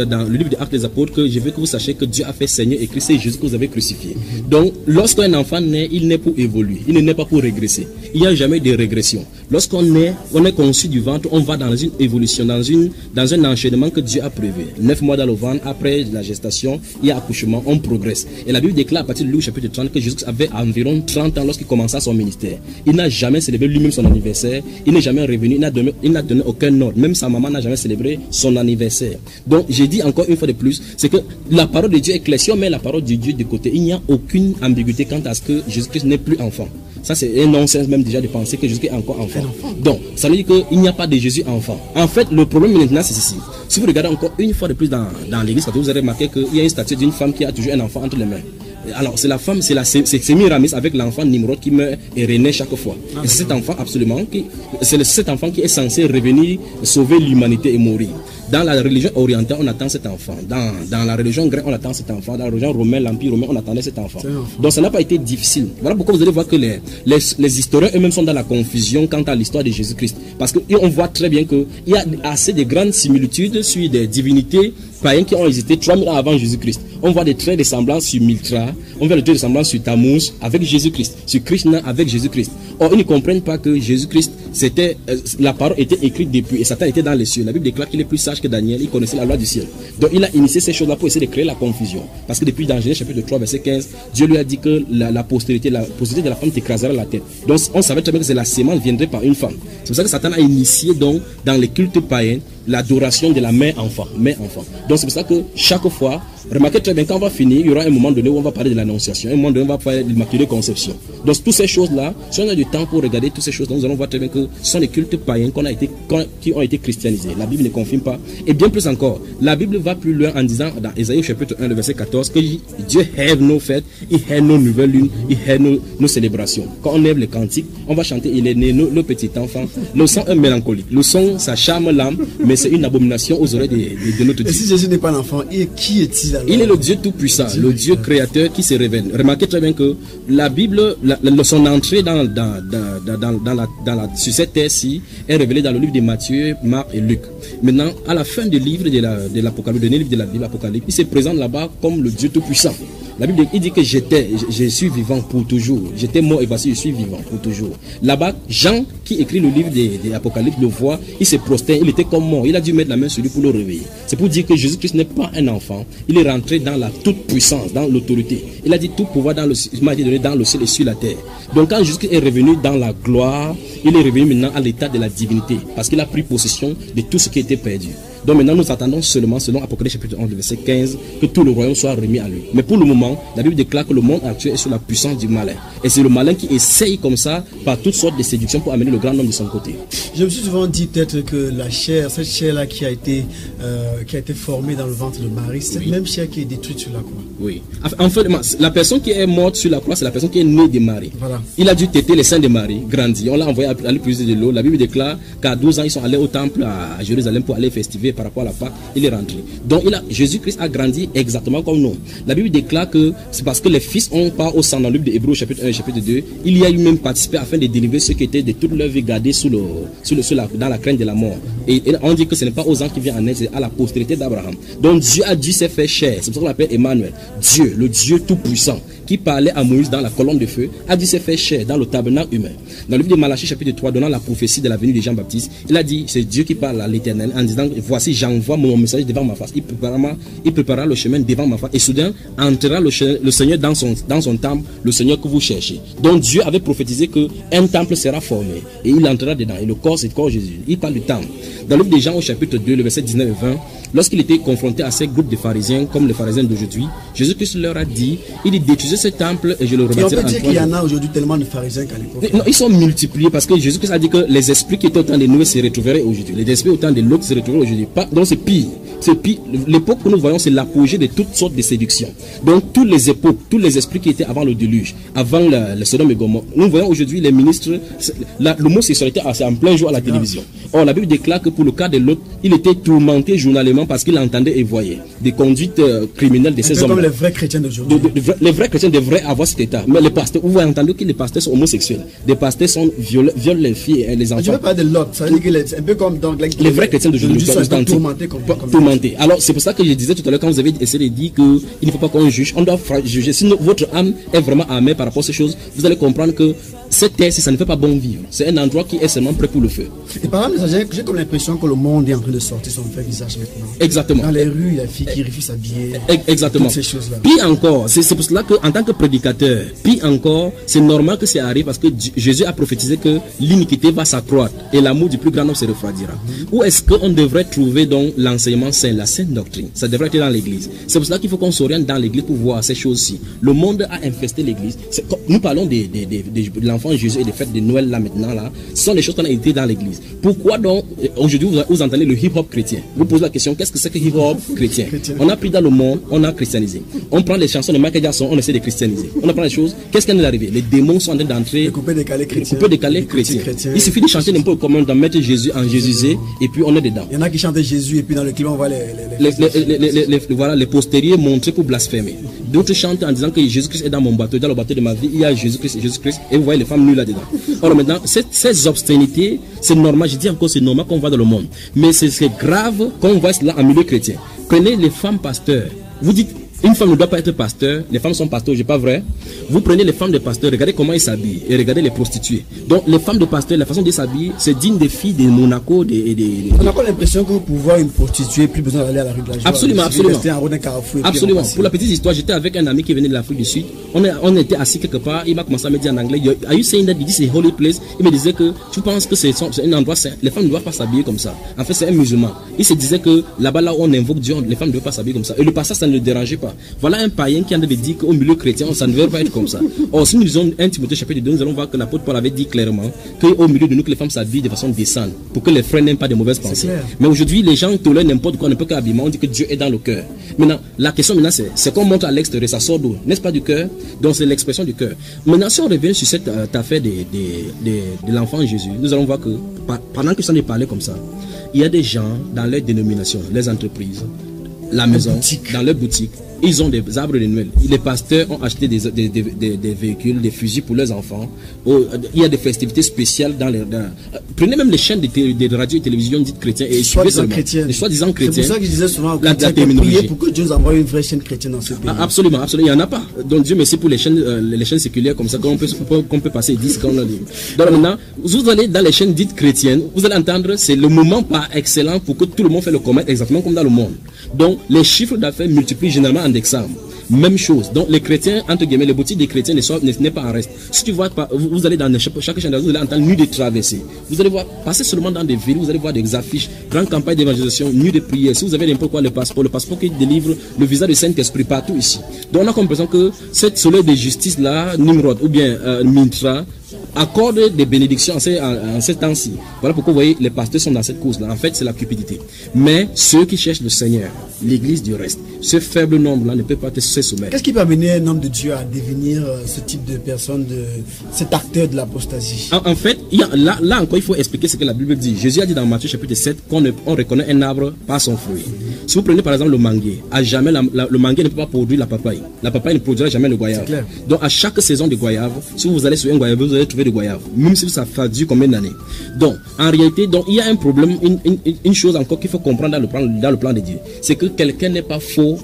dans le livre des Actes des Apôtres, que je veux que vous sachiez que Dieu a fait Seigneur et Christ, c'est Jésus que vous avez crucifié. Donc, lorsqu'un enfant naît, il naît pour évoluer, il ne naît pas pour régresser. Il n'y a jamais de régression. Lorsqu'on naît, on est conçu du ventre, on va dans une évolution, dans un enchaînement que Dieu a prévu. 9 mois dans le ventre, après la gestation, il y a accouchement, on progresse. Et la Bible déclare à partir de Luc chapitre 30 que Jésus avait environ 30 ans lorsqu'il commença son ministère. Il n'a jamais célébré lui-même son anniversaire, il n'est jamais revenu, il n'a donné aucun ordre. Même sa maman n'a jamais célébré son anniversaire. Donc, j'ai dit encore une fois de plus, c'est que la parole de Dieu est claire. Si on met la parole de Dieu de côté, il n'y a aucune ambiguïté quant à ce que Jésus-Christ n'est plus enfant. Ça, c'est un non-sens même déjà de penser que Jésus est encore enfant. Donc, ça veut dire qu'il n'y a pas de Jésus enfant. En fait, le problème maintenant, c'est ceci. Si vous regardez encore une fois de plus dans l'église, vous avez remarqué qu'il y a une statue d'une femme qui a toujours un enfant entre les mains. Alors, c'est la femme, c'est Sémiramis avec l'enfant Nimrod qui meurt et renaît chaque fois. Et c'est cet enfant, absolument, cet enfant qui est censé revenir sauver l'humanité et mourir. Dans la religion orientale, on attend cet enfant. Dans la religion grecque, on attend cet enfant. Dans la religion romaine, l'Empire romain, on attendait cet enfant. Donc, ça n'a pas été difficile. Voilà pourquoi vous allez voir que les historiens eux-mêmes sont dans la confusion quant à l'histoire de Jésus-Christ. Parce qu'on voit très bien qu'il y a assez de grandes similitudes sur des divinités païens qui ont existé 3000 ans avant Jésus-Christ. On voit des traits de semblance sur Mithra, on voit des traits de semblance sur Tammuz avec Jésus-Christ, sur Krishna avec Jésus-Christ. Or, ils ne comprennent pas que Jésus-Christ, la parole était écrite depuis et Satan était dans les cieux. La Bible déclare qu'il est plus sage langage que Daniel, il connaissait la loi du ciel. Donc il a initié ces choses-là pour essayer de créer la confusion. Parce que depuis dans Genèse chapitre 3, verset 15, Dieu lui a dit que la postérité de la femme t'écrasera la tête. Donc on savait très bien que c'est la sémence viendrait par une femme. C'est pour ça que Satan a initié donc dans les cultes païens l'adoration de la mère-enfant. Donc c'est pour ça que chaque fois, remarquez très bien, quand on va finir, il y aura un moment donné où on va parler de l'annonciation, un moment donné où on va parler de l'immaculée conception. Donc toutes ces choses-là, si on a du temps pour regarder toutes ces choses, nous allons voir très bien que ce sont les cultes païens qui ont été christianisés. La Bible ne confirme pas. Et bien plus encore, la Bible va plus loin en disant dans Ésaïe chapitre 1, le verset 14, que Dieu hait nos fêtes, il hait nos nouvelles lunes, il hait nos célébrations. Quand on lève les cantiques, on va chanter, il est né le petit enfant. Le son est mélancolique. Le son, ça charme l'âme, mais c'est une abomination aux oreilles de notre Dieu. Et si Jésus n'est pas l'enfant, qui est-il alors? Il est le Dieu tout-puissant, le Dieu créateur qui se révèle. Remarquez très bien que la Bible, son entrée sur cette terre-ci est révélée dans le livre de Matthieu, Marc et Luc. Maintenant, à la fin du livre de l'Apocalypse, le livre de la Bible, Apocalypse, il se présente là-bas comme le Dieu tout-puissant. La Bible il dit que je suis vivant pour toujours. J'étais mort et voici je suis vivant pour toujours. Là-bas, Jean, qui écrit le livre de l'Apocalypse, le voit, il se prosterne, il était comme mort. Il a dû mettre la main sur lui pour le réveiller. C'est pour dire que Jésus-Christ n'est pas un enfant. Il est rentré dans la toute-puissance, dans l'autorité. Il a dit tout pouvoir m'a été donné dans le ciel et sur la terre. Donc quand Jésus-Christ est revenu dans la gloire, il est revenu maintenant à l'état de la divinité. Parce qu'il a pris possession de tout ce qui était perdu. Donc maintenant nous attendons seulement, selon Apocalypse chapitre 11, verset 15, que tout le royaume soit remis à lui. Mais pour le moment, la Bible déclare que le monde actuel est sous la puissance du malin. Et c'est le malin qui essaye comme ça, par toutes sortes de séductions, pour amener le grand homme de son côté. Je me suis souvent dit peut-être que la chair, cette chair-là qui a été formée dans le ventre de Marie, c'est cette même chair qui est détruite sur la croix. Oui. En fait, la personne qui est morte sur la croix, c'est la personne qui est née de Marie. Voilà. Il a dû téter les seins de Marie, grandi. On l'a envoyé aller puiser de l'eau. La Bible déclare qu'à 12 ans, ils sont allés au temple à Jérusalem pour aller festiver par rapport à la Pâque. Il est rentré. Donc Jésus-Christ a grandi exactement comme nous. La Bible déclare que c'est parce que les fils ont pas au sang dans le livre de Hébreux chapitre 1 et chapitre 2, il y a eu même participé afin de délivrer ceux qui étaient de toute leur vie gardés dans la crainte de la mort. Et on dit que ce n'est pas aux gens qui viennent en aide, c'est à la postérité d'Abraham. Donc Dieu a dû se faire chair. C'est pour ça qu'on l'appelle Emmanuel. Dieu, le Dieu tout-puissant, qui parlait à Moïse dans la colonne de feu, a dû se faire chair dans le tabernacle humain. Dans le livre de Malachie chapitre 3, donnant la prophétie de la venue de Jean-Baptiste, il a dit, c'est Dieu qui parle à l'Éternel en disant, voici j'envoie mon message devant ma face. Il préparera le chemin devant ma face. Et soudain, entrera le Seigneur dans son temple, le Seigneur que vous cherchez. Donc Dieu avait prophétisé qu'un temple sera formé. Et il entrera dedans. Et le corps, c'est le corps de Jésus. Il parle du temple. Dans le livre de Jean au chapitre 2, le verset 19 et 20, lorsqu'il était confronté à ces groupes de pharisiens, comme les pharisiens d'aujourd'hui, Jésus-Christ leur a dit, il dit détruisez ce temple et je le rebâtirai. Et on peut dire qu'il y en a aujourd'hui tellement de pharisiens qu'à l'époque. Non, ils sont multipliés parce que Jésus-Christ a dit que les esprits qui étaient au temps des Noé se retrouveraient aujourd'hui. Les esprits au temps de l'autre se retrouveraient aujourd'hui. Donc c'est pire. C'est pire. L'époque que nous voyons, c'est l'apogée de toutes sortes de séductions. Donc toutes les époques, tous les esprits qui étaient avant le déluge, avant le Sodome et Gomorrhe, nous voyons aujourd'hui les ministres, l'homosexualité c'est en plein jour à la télévision. Or la Bible déclare que pour le cas de l'autre, il était tourmenté journalement parce qu'il entendait et voyait des conduites criminelles de ces hommes. Comme les vrais chrétiens d'aujourd'hui. Les vrais chrétiens devraient avoir cet état. Mais les pasteurs, vous entendez que les pasteurs sont homosexuels. Des pasteurs violent les filles et les enfants. Je ne veux pas de l'autre. Ça veut dire que c'est un peu comme dans les vrais chrétiens d'aujourd'hui sont tourmentés. Alors c'est pour ça que je disais tout à l'heure quand vous avez essayé de dire qu'il ne faut pas qu'on juge, on doit juger. Si votre âme est vraiment amère par rapport à ces choses, vous allez comprendre que cette terre, ça ne fait pas bon vivre. C'est un endroit qui est seulement prêt pour le feu. Et par exemple, j'ai comme l'impression que le monde est en train de sortir son vrai visage maintenant. Exactement. Dans les rues, il y a des filles qui refusent s'habiller. Exactement. Toutes ces choses-là. Puis encore, c'est pour cela qu'en tant que prédicateur, puis encore, c'est normal que ça arrive parce que Jésus a prophétisé que l'iniquité va s'accroître et l'amour du plus grand homme se refroidira. Où est-ce qu'on devrait trouver donc l'enseignement saint, la sainte doctrine? Ça devrait être dans l'église. C'est pour cela qu'il faut qu'on s'oriente dans l'église pour voir ces choses-ci. Le monde a infesté l'église. Nous parlons de l'enfant Jésus et des fêtes de Noël là maintenant là. Ce sont les choses qu'on a été dans l'église. Pourquoi donc aujourd'hui vous entendez le hip-hop chrétien? Vous posez la question, qu'est-ce que c'est que hip-hop chrétien? On a pris dans le monde, on a christianisé. On prend les chansons de Michael Jackson, on essaie de christianiser. On apprend les choses. Qu'est-ce qui est arrivé? Les démons sont en train d'entrer. Les coupés décalés chrétiens. Il suffit de chanter n'importe comment, d'en mettre Jésus en Jésusé et puis on est dedans. Il y en a qui chantent Jésus et puis dans le clip on voit les postérieurs montrés pour blasphémer. D'autres chantent en disant que Jésus-Christ est dans mon bateau, dans le bateau de ma vie, il y a Jésus-Christ, et vous voyez les femmes nues là-dedans. Alors maintenant, ces obscénités, c'est normal, je dis encore, c'est normal qu'on voit dans le monde. Mais c'est grave qu'on voit cela en milieu chrétien. Prenez les femmes pasteurs. Vous dites, Une femme ne doit pas être pasteur. Les femmes sont pasteurs, c'est pas vrai. Vous prenez les femmes de pasteurs, regardez comment ils s'habillent et regardez les prostituées. Donc les femmes de pasteurs, la façon de s'habiller, c'est digne des filles de Monaco. On n'a pas l'impression que pour voir une prostituée, plus besoin d'aller à la rue de la Joie. Absolument. Absolument. Pour la petite histoire, j'étais avec un ami qui venait de l'Afrique du Sud. On était assis quelque part. Il m'a commencé à me dire en anglais, are you saying that this is a holy place? Il me disait que tu penses que c'est un endroit saint. Les femmes ne doivent pas s'habiller comme ça. En fait, c'est un musulman. Il se disait que là-bas, là où on invoque Dieu, les femmes ne doivent pas s'habiller comme ça. Et le passage, ça ne le dérangeait pas. Voilà un païen qui a dit qu'au milieu chrétien, ça ne devrait pas être comme ça. Or, si nous lisons 1 Timothée chapitre 2, nous allons voir que l'apôtre Paul avait dit clairement qu'au milieu de nous, que les femmes s'habillent de façon décente, pour que les frères n'aient pas de mauvaises pensées. Mais aujourd'hui, les gens tolèrent n'importe quoi, n'importe quel habillement, on dit que Dieu est dans le cœur. Maintenant, la question maintenant, c'est qu'on montre à l'extérieur, ça sort d'où? N'est-ce pas du cœur? Donc, c'est l'expression du cœur. Maintenant, si on revient sur cette affaire de l'enfant Jésus, nous allons voir que pendant que ça n'est parlé comme ça, il y a des gens dans les dénominations, les entreprises, la maison, dans leurs boutiques, ils ont des arbres de Noël. Les pasteurs ont acheté des véhicules, des fusils pour leurs enfants. Il y a des festivités spéciales dans les... Prenez même les chaînes de radio et télévision dites chrétiennes et suivez seulement. Les soi-disant chrétiens. C'est pour ça que je disais souvent aux chrétiens que prier pour que Dieu nous envoie une vraie chaîne chrétienne dans ce pays. Absolument, absolument. Il n'y en a pas. Donc Dieu merci pour les chaînes séculières comme ça qu'on peut passer 10 quand on a dit. Donc maintenant, vous allez dans les chaînes dites chrétiennes, vous allez entendre, c'est le moment par excellence pour que tout le monde fait le commerce exactement comme dans le monde. Donc les chiffres d'affaires multiplient généralement en décembre. Même chose. Donc les chrétiens, entre guillemets, les boutiques des chrétiens n'est pas en reste. Si tu vois, vous allez dans chaque chaîne, vous allez entendre nuit de traversée. Vous allez voir, passer seulement dans des villes, vous allez voir des affiches, grande campagne d'évangélisation, nuit de prière. Si vous avez n'importe quoi, le passeport qui délivre le visa du Saint-Esprit partout ici. Donc on a comme l'impression que cette soleil de justice là, Nimrod ou bien Mintra, accorde des bénédictions en ces temps-ci. Voilà pourquoi vous voyez, les pasteurs sont dans cette cause-là. En fait, c'est la cupidité. Mais ceux qui cherchent le Seigneur, l'Église du reste, ce faible nombre-là ne peut pas être se soumettre. Qu'est-ce qui peut amener un homme de Dieu à devenir ce type de personne, cet acteur de l'apostasie? En fait, là encore, il faut expliquer ce que la Bible dit. Jésus a dit dans Matthieu chapitre 7 qu'on reconnaît un arbre par son fruit. Si vous prenez par exemple le manguier, à jamais le manguier ne peut pas produire la papaye. La papaye ne produira jamais le goyave. Donc à chaque saison de goyave, si vous allez sur un goyave, vous allez trouver de goyave, même si ça fait du combien d'années. Donc en réalité, il y a un problème, une chose encore qu'il faut comprendre dans le plan de Dieu, c'est que quelqu'un n'est pas faux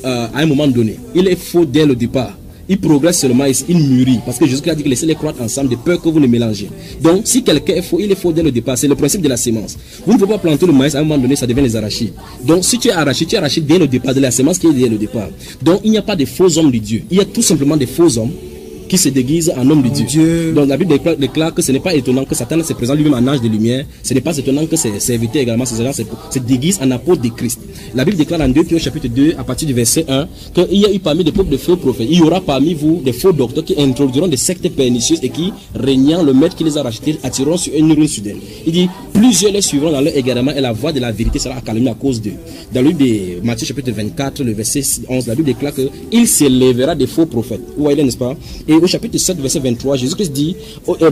à un moment donné. Il est faux dès le départ. Il progresse seulement, il mûrit. Parce que Jésus a dit que laissez-les croître ensemble de peur que vous ne mélangez. Donc, si quelqu'un est faux, il est faux dès le départ. C'est le principe de la sémence. Vous ne pouvez pas planter le maïs, à un moment donné, ça devient les arachides. Donc, si tu es arachide dès le départ, de la sémence qui est dès le départ. Donc, il n'y a pas de faux hommes de Dieu. Il y a tout simplement des faux hommes qui se déguisent en homme de Dieu. Donc la Bible déclare que ce n'est pas étonnant que Satan se présente lui-même en ange de lumière. Ce n'est pas étonnant que ses serviteurs également, ces gens se déguisent en apôtres de Christ. La Bible déclare dans 2 Pierre chapitre 2 à partir du verset 1 qu'il y a eu parmi des peuples de faux prophètes. Il y aura parmi vous des faux docteurs qui introduiront des sectes pernicieuses et qui, régnant le maître qui les a rachetés, attireront sur une ruine soudaine. Il dit, plusieurs les suivront dans leur égarement et la voix de la vérité sera accalmée à cause d'eux. Dans le livre de Matthieu chapitre 24, le verset 11, la Bible déclare qu'il s'élèvera des faux prophètes. Vous voyez, n'est-ce pas? Et au chapitre 7, verset 23, Jésus-Christ dit,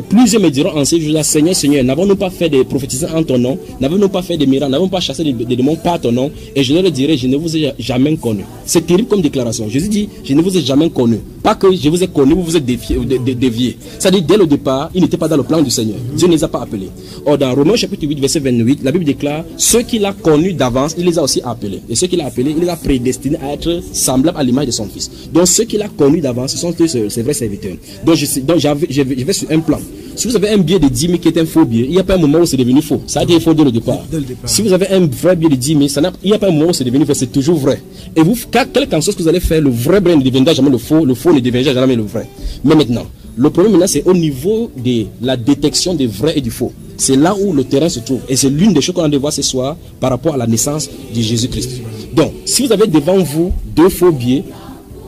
plusieurs me diront en ces jours-là, Seigneur, Seigneur, n'avons-nous pas fait des prophétisations en ton nom? N'avons-nous pas fait des miracles? N'avons-nous pas chassé des démons par ton nom? Et je leur dirai, je ne vous ai jamais connu. C'est terrible comme déclaration. Jésus dit, je ne vous ai jamais connu. Pas que je vous ai connu, vous vous êtes dévié. C'est-à-dire, dès le départ, il n'était pas dans le plan du Seigneur. Dieu ne les a pas appelés. Or, dans Romains chapitre 8, verset 28, la Bible déclare, ceux qu'il a connus d'avance, il les a aussi appelés. Et ceux qu'il a appelés, il les a prédestinés à être semblables à l'image de son Fils. Donc, ceux qu'il a connus d'avance, ce sont ses vrais serviteurs. Donc, je vais sur un plan. Si vous avez un billet de 10 000 qui est un faux billet, il n'y a pas un moment où c'est devenu faux. Ça a été faux dès le départ. Si vous avez un vrai billet de 10 000, il n'y a pas un moment où c'est devenu faux, c'est toujours vrai. Et vous, quelque chose que vous allez faire, le vrai brin ne deviendra jamais le faux ne deviendra jamais le vrai. Mais maintenant, le problème maintenant, c'est au niveau de la détection des vrais et du faux. C'est là où le terrain se trouve. Et c'est l'une des choses qu'on a de voir ce soir par rapport à la naissance de Jésus-Christ. Donc, si vous avez devant vous 2 faux billets,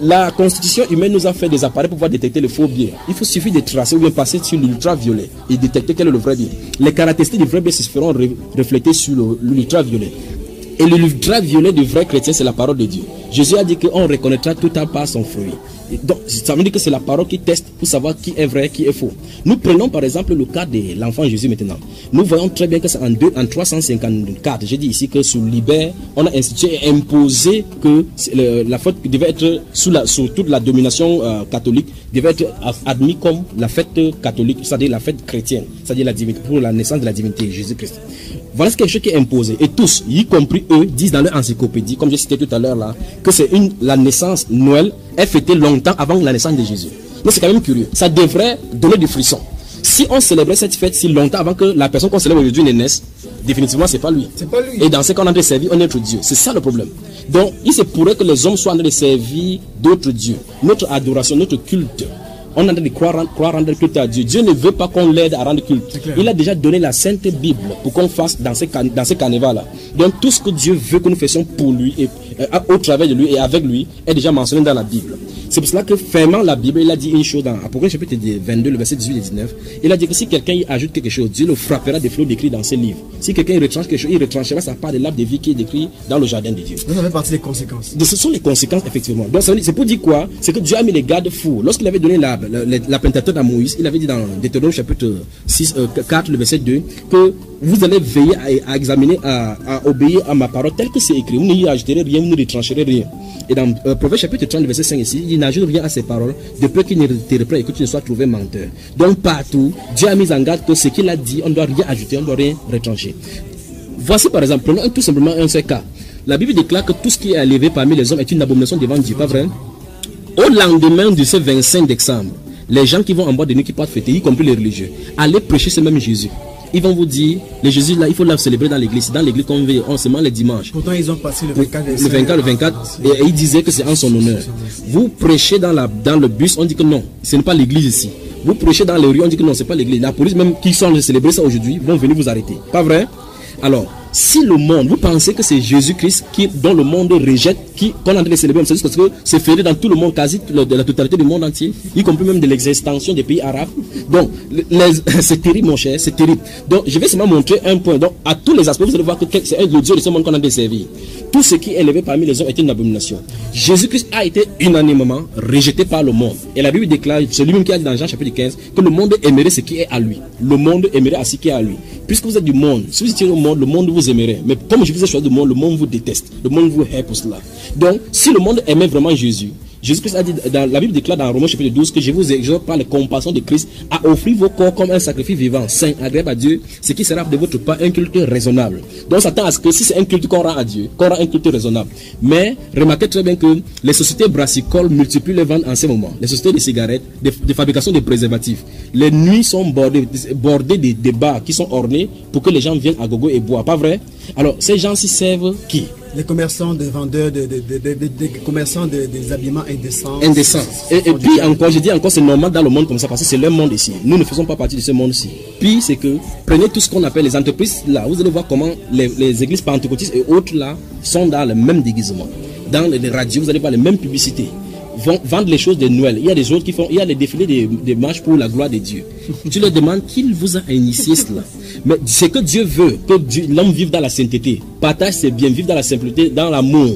la constitution humaine nous a fait des appareils pour pouvoir détecter le faux billet. Il faut suffire de tracer ou bien passer sur l'ultraviolet et détecter quel est le vrai billet. Les caractéristiques du vrai billet se feront refléter sur l'ultraviolet. Et l'ultraviolet du vrai chrétien, c'est la parole de Dieu. Jésus a dit qu'on reconnaîtra tout un par son fruit. Donc, ça veut dire que c'est la parole qui teste pour savoir qui est vrai, qui est faux. Nous prenons par exemple le cas de l'enfant Jésus maintenant. Nous voyons très bien que c'est en 354. J'ai dit ici que sous Libère, on a institué et imposé que la fête devait être sous toute la domination catholique, devait être admise comme la fête catholique, c'est-à-dire la fête chrétienne, c'est-à-dire la divinité, pour la naissance de la divinité Jésus-Christ. Voilà quelque chose qui est imposé. Et tous, y compris eux, disent dans leur encyclopédie, comme j'ai cité tout à l'heure là, que c'est la naissance, Noël, est fêtée longtemps avant la naissance de Jésus. Donc c'est quand même curieux. Ça devrait donner du frisson. Si on célébrait cette fête si longtemps avant que la personne qu'on célèbre aujourd'hui ne naisse, définitivement c'est pas lui. Et dans ce qu'on a de servir, on est notre Dieu. C'est ça le problème. Donc il se pourrait que les hommes soient en train de servir d'autres dieux. Notre adoration, notre culte. On a de croire rendre culte à Dieu. Dieu ne veut pas qu'on l'aide à rendre culte. Il a déjà donné la Sainte Bible pour qu'on fasse dans ces carnavals-là. Donc tout ce que Dieu veut que nous fassions pour lui, et au travers de lui et avec lui, est déjà mentionné dans la Bible. C'est pour cela que fermant la Bible, il a dit une chose dans Apocalypse chapitre 22, le verset 18 et 19. Il a dit que si quelqu'un y ajoute quelque chose, Dieu le frappera des flots d'écrits dans ses livres. Si quelqu'un y retranche quelque chose, il retranchera sa part de l'arbre de vie qui est décrit dans le jardin de Dieu. Donc ça fait partie des conséquences. Ce sont les conséquences, effectivement. Donc c'est pour dire quoi? C'est que Dieu a mis les garde-fous. Lorsqu'il avait donné la Pentateuque à Moïse, il avait dit dans Deutéronome chapitre 4, le verset 2, que vous allez veiller à examiner, à obéir à ma parole telle que c'est écrit. Vous n'y ajouterez rien, vous ne retrancherez rien. Et dans Proverbe chapitre 30, verset 5 ici, il n'ajoute rien à ses paroles, de peur qu'il ne te reprenne et que tu ne sois trouvé menteur. Donc partout, Dieu a mis en garde que ce qu'il a dit, on ne doit rien ajouter, on ne doit rien retrancher. Voici par exemple, prenons tout simplement un seul cas. La Bible déclare que tout ce qui est élevé parmi les hommes est une abomination devant Dieu, pas vrai? Au lendemain de ce 25 décembre, les gens qui vont en boîte de nuit, qui partent fêter, y compris les religieux, allez prêcher ce même Jésus. Ils vont vous dire, le Jésus là, il faut le célébrer dans l'église. C'est dans l'église qu'on veille, on se ment les dimanches. Pourtant, ils ont passé le 24. Le 24, et ils disaient que c'est en son honneur. Vous prêchez dans le bus, on dit que non, ce n'est pas l'église ici. Vous prêchez dans les rues, on dit que non, c'est pas l'église. La police même qui sont de célébrer ça aujourd'hui, vont venir vous arrêter. Pas vrai? Alors, si le monde, vous pensez que c'est Jésus-Christ dont le monde rejette, qu'on est en train de célébrer, c'est juste parce que c'est férié dans tout le monde, quasi de la totalité du monde entier, y compris même de l'extension des pays arabes. Donc, c'est terrible, mon cher, c'est terrible. Donc, je vais seulement montrer un point. Donc, à tous les aspects, vous allez voir que c'est le Dieu de ce monde qu'on a desservi. Tout ce qui est élevé parmi les hommes est une abomination. Jésus-Christ a été unanimement rejeté par le monde. Et la Bible déclare, c'est lui-même qui a dit dans Jean chapitre 15, que le monde aimerait ce qui est à lui. Le monde aimerait à ce qui est à lui. Puisque vous êtes du monde, si vous étiez au monde, le monde vous aimerait. Mais comme je vous ai choisi du monde, le monde vous déteste. Le monde vous hait pour cela. Donc, si le monde aimait vraiment Jésus, Jésus-Christ a dit, la Bible déclare dans Romains chapitre 12 que je vous exhorte par la compassion de Christ à offrir vos corps comme un sacrifice vivant, saint, agréable à Dieu, ce qui sera de votre part un culte raisonnable. Donc on s'attend à ce que si c'est un culte qu'on rend à Dieu, qu'on rend un culte raisonnable. Mais remarquez très bien que les sociétés brassicoles multiplient les ventes en ce moment. Les sociétés de cigarettes, de fabrication de préservatifs. Les nuits sont bordées des bars qui sont ornés pour que les gens viennent à gogo et boivent. Pas vrai? Alors ces gens s'y servent qui? Les commerçants, des vendeurs, des commerçants des habillements indécents. Et puis encore, je dis encore, c'est normal dans le monde comme ça, parce que c'est leur monde ici. Nous ne faisons pas partie de ce monde-ci. Puis c'est que, prenez tout ce qu'on appelle les entreprises là, vous allez voir comment les églises pentecôtistes et autres là sont dans le même déguisement. Dans les radios, vous allez voir les mêmes publicités. Vendent les choses de Noël. Il y a des autres qui font, il y a les défilés des marches pour la gloire de Dieu. Tu leur demandes qui vous a initié cela. Mais c'est que Dieu veut que l'homme vive dans la sainteté. Partage ses biens, vive dans la simplicité, dans l'amour.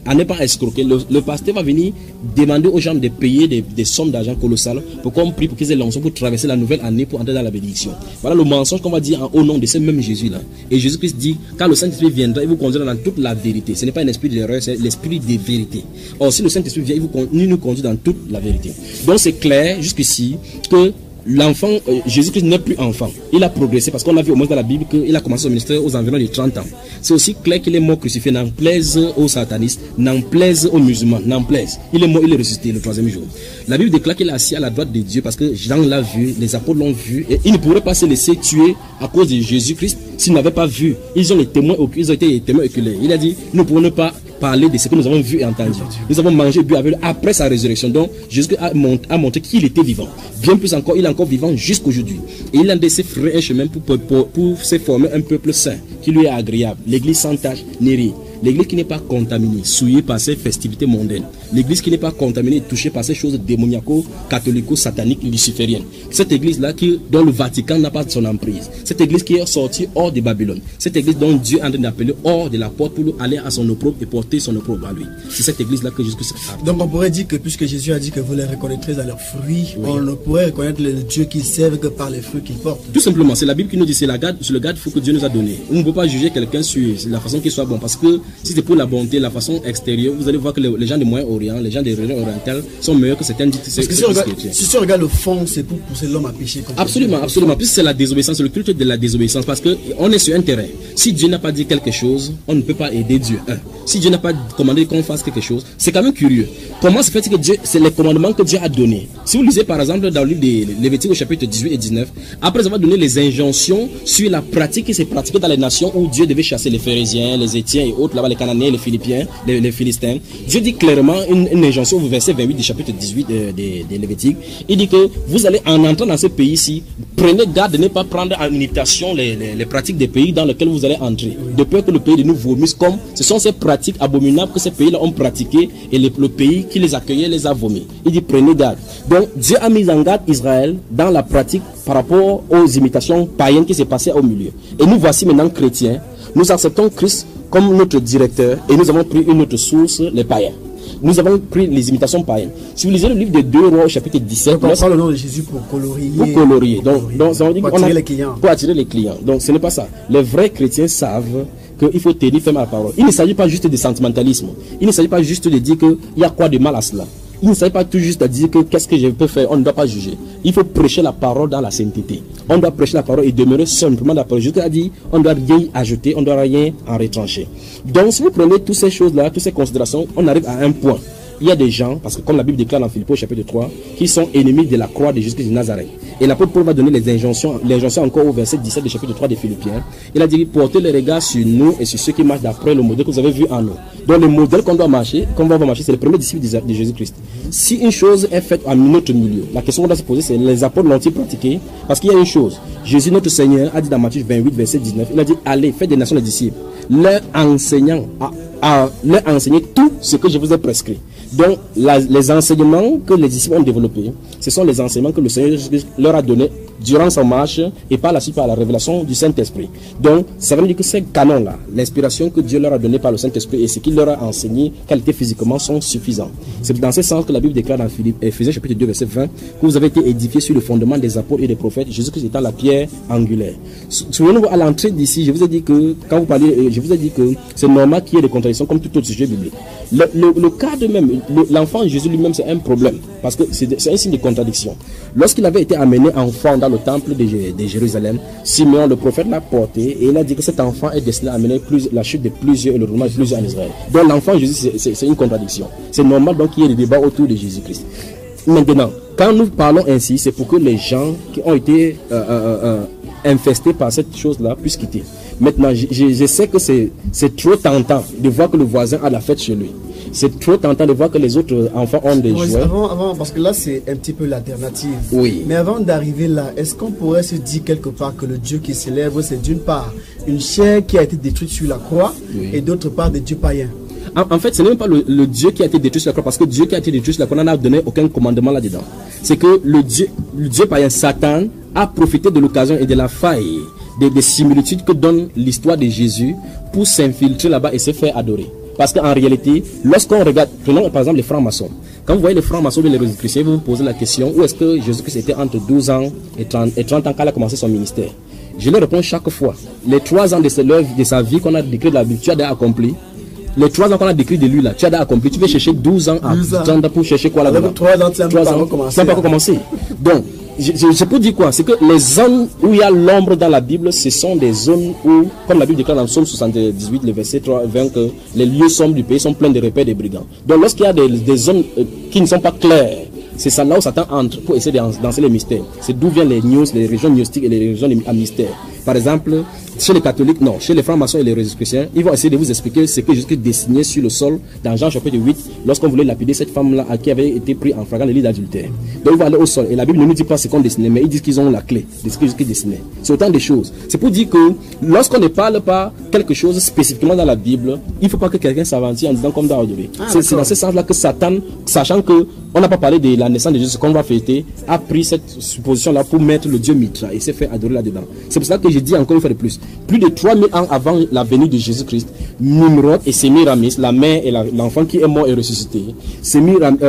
À ne pas escroquer. Le pasteur va venir demander aux gens de payer des sommes d'argent colossales pour qu'on prie pour qu'ils aient l'onction pour traverser la nouvelle année pour entrer dans la bénédiction. Voilà le mensonge qu'on va dire au nom de ce même Jésus-là. Et Jésus-Christ dit, quand le Saint-Esprit viendra, il vous conduira dans toute la vérité. Ce n'est pas un esprit d'erreur, c'est l'esprit de vérité. Or, si le Saint-Esprit vient, il nous conduit dans toute la vérité. Donc c'est clair jusqu'ici que l'enfant, Jésus-Christ n'est plus enfant. Il a progressé parce qu'on a vu au moins dans la Bible qu'il a commencé son ministère aux environs de 30 ans. C'est aussi clair qu'il est mort crucifié, n'en plaise aux satanistes, n'en plaise aux musulmans, n'en plaise. Il est mort, il est ressuscité le 3e jour. La Bible déclare qu'il est assis à la droite de Dieu parce que Jean l'a vu, les apôtres l'ont vu, et ils ne pourraient pas se laisser tuer à cause de Jésus-Christ s'ils n'avaient pas vu. Ils ont été les témoins oculaires. Il a dit, nous ne pouvons pas parler de ce que nous avons vu et entendu. Nous avons mangé et bu avec lui après sa résurrection. Donc, Jésus a montré qu'il était vivant. Bien plus encore, il est encore vivant jusqu'aujourd'hui. Et il a laissé frayer un chemin pour se former un peuple saint qui lui est agréable. L'église sans tache, ni rien. L'église qui n'est pas contaminée, souillée par ces festivités mondaines. L'église qui n'est pas contaminée, touchée par ces choses démoniaco, catholico, sataniques, lucifériennes. Cette église-là dont le Vatican n'a pas son emprise. Cette église qui est sortie hors de Babylone. Cette église dont Dieu est en train d'appeler hors de la porte pour aller à son opprobre et porter son opprobre à lui. C'est cette église-là que Jésus Christ a. Donc on pourrait dire que puisque Jésus a dit que vous les reconnaîtrez à leurs fruits, oui, on ne pourrait reconnaître le Dieu qu'ils servent que par les fruits qu'ils portent. Tout simplement, c'est la Bible qui nous dit, c'est le garde-fou que Dieu nous a donné. On ne peut pas juger quelqu'un sur la façon qu'il soit bon, parce que si c'est pour la bonté, la façon extérieure, vous allez voir que les gens du Moyen-Orient, les gens des régions orientales sont meilleurs que certaines dites chrétiennes. Si tu regardes le fond, c'est pour pousser l'homme à pécher. Absolument, absolument. Puisque c'est la désobéissance, le culte de la désobéissance, parce qu'on est sur un terrain. Si Dieu n'a pas dit quelque chose, on ne peut pas aider Dieu. Si Dieu n'a pas commandé qu'on fasse quelque chose, c'est quand même curieux. Comment se fait-il que Dieu, c'est les commandements que Dieu a donnés? Si vous lisez par exemple dans le livre des Lévitique au chapitre 18 et 19, après avoir donné les injonctions sur la pratique qui s'est pratiquée dans les nations où Dieu devait chasser les Phérésiens, les Étiens et autres, là-bas les Cananéens, les Philippiens, les Philistins, Dieu dit clairement une injonction au verset 28 du chapitre 18 des Lévitiques. Il dit que vous allez en entrant dans ce pays-ci, prenez garde de ne pas prendre en imitation les pratiques des pays dans lesquels vous allez entrer, de peur que le pays de nous vomisse, comme ce sont ces pratiques abominables que ces pays-là ont pratiquées et le pays qui les accueillait les a vomi. Il dit prenez garde. Donc Dieu a mis en garde Israël dans la pratique par rapport aux imitations païennes qui s'est passées au milieu. Et nous voici maintenant chrétiens, nous acceptons Christ comme notre directeur et nous avons pris une autre source, les païens. Nous avons pris les imitations païennes. Si vous lisez le livre de 2 Rois au chapitre 17, donc on prend le nom de Jésus pour colorier. Donc ça veut dire pour attirer les clients. Pour attirer les clients. Donc ce n'est pas ça. Les vrais chrétiens savent qu'il faut tenir ferme à la parole. Il ne s'agit pas juste de sentimentalisme. Il ne s'agit pas juste de dire qu'il y a quoi de mal à cela. Il ne s'agit pas tout juste à dire que qu'est-ce que je peux faire. On ne doit pas juger. Il faut prêcher la parole dans la sainteté. On doit prêcher la parole et demeurer simplement la parole. Je t'ai dit, on ne doit rien ajouter, on ne doit rien en retrancher. Donc si vous prenez toutes ces choses-là, toutes ces considérations, on arrive à un point. Il y a des gens, parce que comme la Bible déclare dans Philippiens chapitre 3, qui sont ennemis de la croix de Jésus-Christ de Nazareth. Et l'apôtre Paul va donner les injonctions encore au verset 17 du chapitre 3 des Philippiens. Il a dit, portez les regards sur nous et sur ceux qui marchent d'après le modèle que vous avez vu en nous. Donc le modèle qu'on doit marcher, c'est le premier disciple de Jésus-Christ. Si une chose est faite en notre milieu, la question qu'on doit se poser, c'est les apôtres l'ont-ils pratiqué? Parce qu'il y a une chose, Jésus notre Seigneur a dit dans Matthieu 28 verset 19, il a dit, allez, faites des nations des disciples, leur enseignant leur enseigner tout ce que je vous ai prescrit. Donc, les enseignements que les disciples ont développés, ce sont les enseignements que le Seigneur Jésus leur a donnés durant sa marche et par la suite par la révélation du Saint-Esprit. Donc, ça veut dire que ces canons-là, l'inspiration que Dieu leur a donnée par le Saint-Esprit et ce qu'il leur a enseigné, qualité physiquement, sont suffisants. C'est dans ce sens que la Bible déclare dans Éphésiens chapitre 2, verset 20, que vous avez été édifiés sur le fondement des apôtres et des prophètes, Jésus-Christ étant la pierre angulaire. Souvenez-vous, à l'entrée d'ici, je vous ai dit que, quand vous parlez, je vous ai dit que c'est normal qu'il y ait des contradictions comme tout autre sujet biblique. Le cadre même, l'enfant Jésus lui-même, c'est un problème, parce que c'est un signe de contradiction. Lorsqu'il avait été amené enfant dans le temple de Jérusalem, Simeon, le prophète, l'a porté et il a dit que cet enfant est destiné à amener la chute de plusieurs et le roulement de plusieurs en Israël. Donc l'enfant Jésus, c'est une contradiction. C'est normal donc qu'il y ait des débats autour de Jésus-Christ. Maintenant, quand nous parlons ainsi, c'est pour que les gens qui ont été infestés par cette chose-là puissent quitter. Maintenant, je sais que c'est trop tentant de voir que le voisin a la fête chez lui. C'est trop tentant de voir que les autres enfants ont des jouets. Avant, parce que là, c'est un petit peu l'alternative. Oui. Mais avant d'arriver là, est-ce qu'on pourrait se dire quelque part que le Dieu qui s'élève, c'est d'une part une chair qui a été détruite sur la croix, oui, et d'autre part des dieux païens? En fait, ce n'est même pas le Dieu qui a été détruit sur la croix, parce que Dieu qui a été détruit sur la croix n'a donné aucun commandement là-dedans. C'est que le Dieu païen, Satan, a profité de l'occasion et de la faille, des similitudes que donne l'histoire de Jésus pour s'infiltrer là-bas et se faire adorer. Parce qu'en réalité, lorsqu'on regarde, prenons par exemple les francs-maçons. Quand vous voyez les francs-maçons et les chrétiens, vous vous posez la question, où est-ce que Jésus-Christ était entre 12 ans et 30 ans quand il a commencé son ministère? Je leur réponds chaque fois. Les 3 ans de sa vie qu'on a décrit de la Bible, tu as déjà accompli. Les 3 ans qu'on a décrit de lui là, tu as déjà accompli. Tu veux chercher 12 ans à 30 ans pour chercher quoi là-dedans? 3 ans, tu n'as pas commencé. Donc, je peux dire quoi? C'est que les zones où il y a l'ombre dans la Bible, ce sont des zones où, comme la Bible déclare dans Psaume 78, le verset 20, que les lieux sombres du pays sont pleins de repères des brigands. Donc lorsqu'il y a des zones qui ne sont pas claires, c'est ça là où Satan entre pour essayer de danser les mystères. C'est d'où viennent les news, les régions gnostiques et les régions à mystère. Par exemple, chez les catholiques, non, chez les francs-maçons et les chrétiens, ils vont essayer de vous expliquer ce que Jésus dessinait sur le sol dans Jean chapitre 8, lorsqu'on voulait lapider cette femme-là qui avait été prise en flagrant délit d'adultère. Donc ils vont aller au sol. Et la Bible ne nous dit pas ce qu'on dessinait, mais ils disent qu'ils ont la clé de ce que Jésus dessinait. C'est autant de choses. C'est pour dire que lorsqu'on ne parle pas quelque chose spécifiquement dans la Bible, il ne faut pas que quelqu'un s'aventure en disant comme dans Audrey. C'est dans ce sens-là que Satan, sachant que on n'a pas parlé de la naissance de Jésus qu'on va fêter, a pris cette supposition-là pour mettre le Dieu Mitra et s'est fait adorer là-dedans. C'est pour ça que je dis encore une fois de plus. Plus de 3000 ans avant la venue de Jésus-Christ, Nimrod et Sémiramis, la mère et l'enfant qui est mort et ressuscité,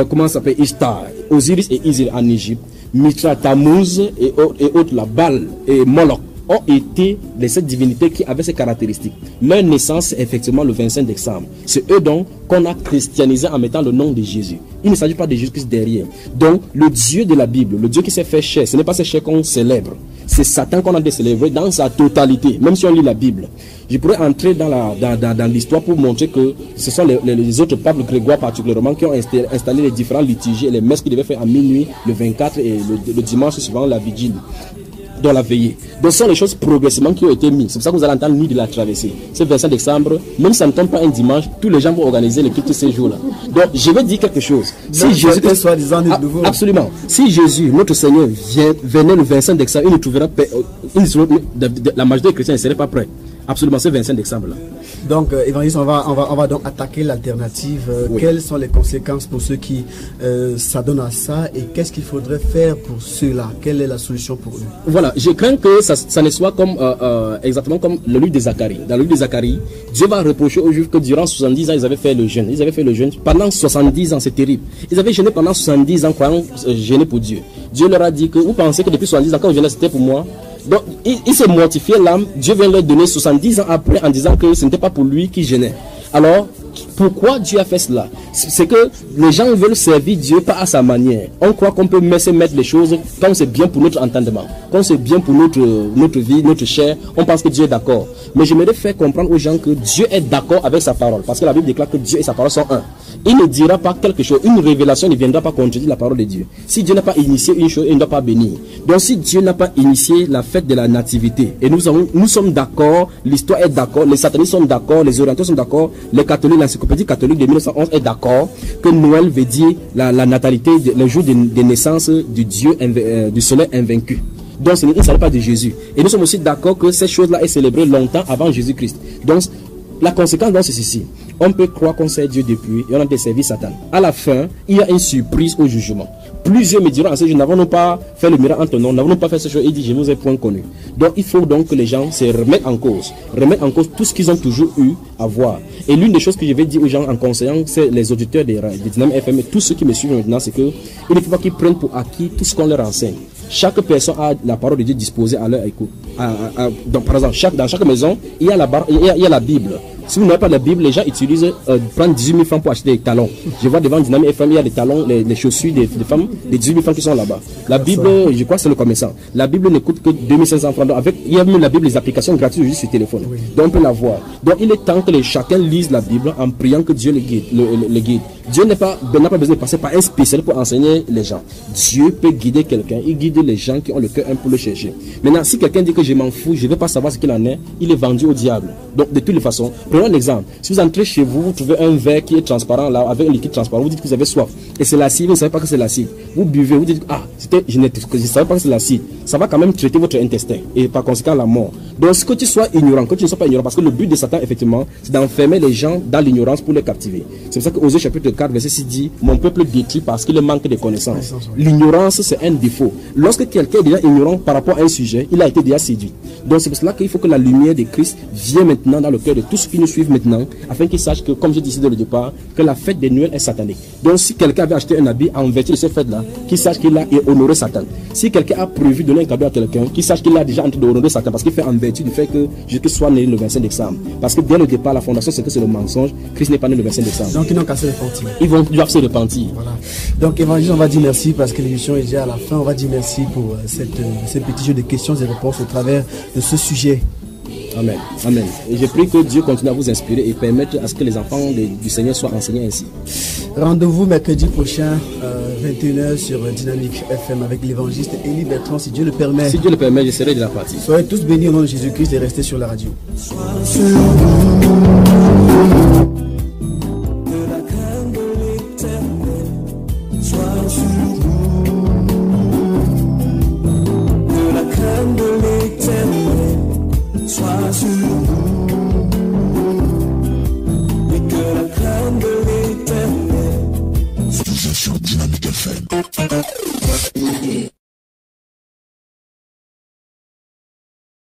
comment ça s'appelle, Ishtar, Osiris et Isis en Égypte, Mitra, Tammuz et autres, la Baal et Moloch ont été les 7 divinités qui avaient ces caractéristiques. Leur naissance, effectivement, le 25 décembre. C'est eux donc qu'on a christianisé en mettant le nom de Jésus. Il ne s'agit pas de Jésus-Christ derrière. Donc, le Dieu de la Bible, le Dieu qui s'est fait chair, ce n'est pas ce chair qu'on célèbre. C'est Satan qu'on a décélébré dans sa totalité, même si on lit la Bible. Je pourrais entrer dans l'histoire pour montrer que ce sont les autres papes grégoires particulièrement qui ont installé les différents liturgies et les messes qu'ils devaient faire à minuit, le 24 et le dimanche suivant la vigile, dans la veillée. Donc ce sont les choses progressivement qui ont été mises. C'est pour ça que vous allez entendre nuit de la traversée. Ce 25 décembre, même si ça ne tombe pas un dimanche, tous les gens vont organiser les cultes ces jours-là. Donc je vais dire quelque chose. Si Jésus, absolument. Si Jésus, notre Seigneur, venait le 25 décembre, il ne trouverait pas, la majorité des chrétiens ne seraient pas prêts. Absolument, c'est 25 décembre là. Donc, évangéliste, on va donc attaquer l'alternative. Oui. Quelles sont les conséquences pour ceux qui s'adonnent à ça et qu'est-ce qu'il faudrait faire pour ceux-là? Quelle est la solution pour eux? Voilà, je crains que ça ne soit comme exactement comme le livre de Zacharie. Dans le livre de Zacharie, Dieu va reprocher aux Juifs que durant 70 ans, ils avaient fait le jeûne. Ils avaient fait le jeûne pendant 70 ans, c'est terrible. Ils avaient jeûné pendant 70 ans, croyant jeûner pour Dieu. Dieu leur a dit que vous pensez que depuis 70 ans, quand vous jeûnez, c'était pour moi? Donc, il s'est mortifié l'âme. Dieu vient leur donner 70 ans après en disant que ce n'était pas pour lui qui gênait. Alors, pourquoi Dieu a fait cela? C'est que les gens veulent servir Dieu pas à sa manière. On croit qu'on peut se mettre les choses quand c'est bien pour notre entendement, quand c'est bien pour notre vie, notre chair. On pense que Dieu est d'accord. Mais j'aimerais faire comprendre aux gens que Dieu est d'accord avec sa parole. Parce que la Bible déclare que Dieu et sa parole sont un. Il ne dira pas quelque chose, une révélation ne viendra pas contredire la parole de Dieu. Si Dieu n'a pas initié une chose, il ne doit pas bénir. Donc si Dieu n'a pas initié la fête de la nativité, et nous sommes d'accord, l'histoire est d'accord, les satanistes sont d'accord, les orientaux sont d'accord, les catholiques, l'encyclopédie catholique de 1911 est d'accord que Noël veut dire la natalité, le jour de naissance du Dieu, du soleil invaincu. Donc il ne s'agit pas de Jésus. Et nous sommes aussi d'accord que cette chose-là est célébrée longtemps avant Jésus-Christ. Donc la conséquence, c'est ceci. On peut croire qu'on sert Dieu depuis et on a desservi Satan. À la fin, il y a une surprise au jugement. Plusieurs me diront, nous n'avons pas fait le miracle en ton nom, nous n'avons pas fait ce chose. Il dit, je ne vous ai point connu. Donc il faut donc que les gens se remettent en cause tout ce qu'ils ont toujours eu à voir. Et l'une des choses que je vais dire aux gens en conseillant, c'est les auditeurs des Dynamique FM et tous ceux qui me suivent maintenant, c'est qu'il ne faut pas qu'ils prennent pour acquis tout ce qu'on leur enseigne. Chaque personne a la parole de Dieu disposée à leur écoute. Donc, par exemple, dans chaque maison, il y a la Bible. Si vous n'avez pas la Bible, les gens utilisent, prennent 18 000 francs pour acheter des talons. Je vois devant Dynamique FM, il y a des talons, les chaussures des femmes, les 18 000 francs qui sont là-bas. La Bible, je crois que c'est le commerçant. La Bible ne coûte que 2500 francs. Donc il y a même la Bible, les applications gratuites juste sur téléphone. Oui. Donc on peut la voir. Donc il est temps que chacun lise la Bible en priant que Dieu le guide. Dieu n'a pas besoin de passer par un spécialiste pour enseigner les gens. Dieu peut guider quelqu'un. Il guide les gens qui ont le cœur un pour le chercher. Maintenant, si quelqu'un dit que je m'en fous, je ne veux pas savoir ce qu'il en est, il est vendu au diable. Donc de toutes les façons, prenons un exemple. Si vous entrez chez vous, vous trouvez un verre qui est transparent là, avec un liquide transparent, vous dites que vous avez soif. Et c'est l'acide, vous ne savez pas que c'est l'acide. Vous buvez, vous dites, je ne savais pas que c'est l'acide. Ça va quand même traiter votre intestin et par conséquent la mort. Donc que tu sois ignorant, que tu ne sois pas ignorant, parce que le but de Satan, effectivement, c'est d'enfermer les gens dans l'ignorance pour les captiver. C'est pour ça que Osée chapitre 4, verset 6 dit, mon peuple détruit parce qu'il manque de connaissances. L'ignorance, c'est un défaut. Lorsque quelqu'un est déjà ignorant par rapport à un sujet, il a été déjà séduit. Donc c'est pour cela qu'il faut que la lumière de Christ vienne maintenant dans le cœur de tous ceux qui nous suivent maintenant, afin qu'ils sachent que, comme j'ai dit dès le départ, que la fête de Noël est satanique. Donc si quelqu'un avait acheté un habit en vertu de cette fête-là, qu'il sache qu'il a honoré Satan. Si quelqu'un a prévu de donner un cadeau à quelqu'un, qu'il sache qu'il a déjà en train d'honorer Satan, parce qu'il fait en vertu du fait que Jésus soit né le 25 décembre. Parce que dès le départ, la fondation, c'est que c'est le mensonge. Christ n'est pas né le 25 décembre. Donc ils n'ont qu'à se repentir. Ils doivent se repentir. Voilà. Donc évangile, on va dire merci parce que l'émission est déjà à la fin. On va dire merci pour ce petit jeu de questions et réponses au travers de ce sujet. Amen. Amen. Et je prie que Dieu continue à vous inspirer et permettre à ce que les enfants du Seigneur soient enseignés ainsi. Rendez-vous mercredi prochain, 21h sur Dynamique FM avec l'évangéliste Élie Bertrand, si Dieu le permet. Si Dieu le permet, je serai de la partie. Soyez tous bénis au nom de Jésus-Christ et restez sur la radio.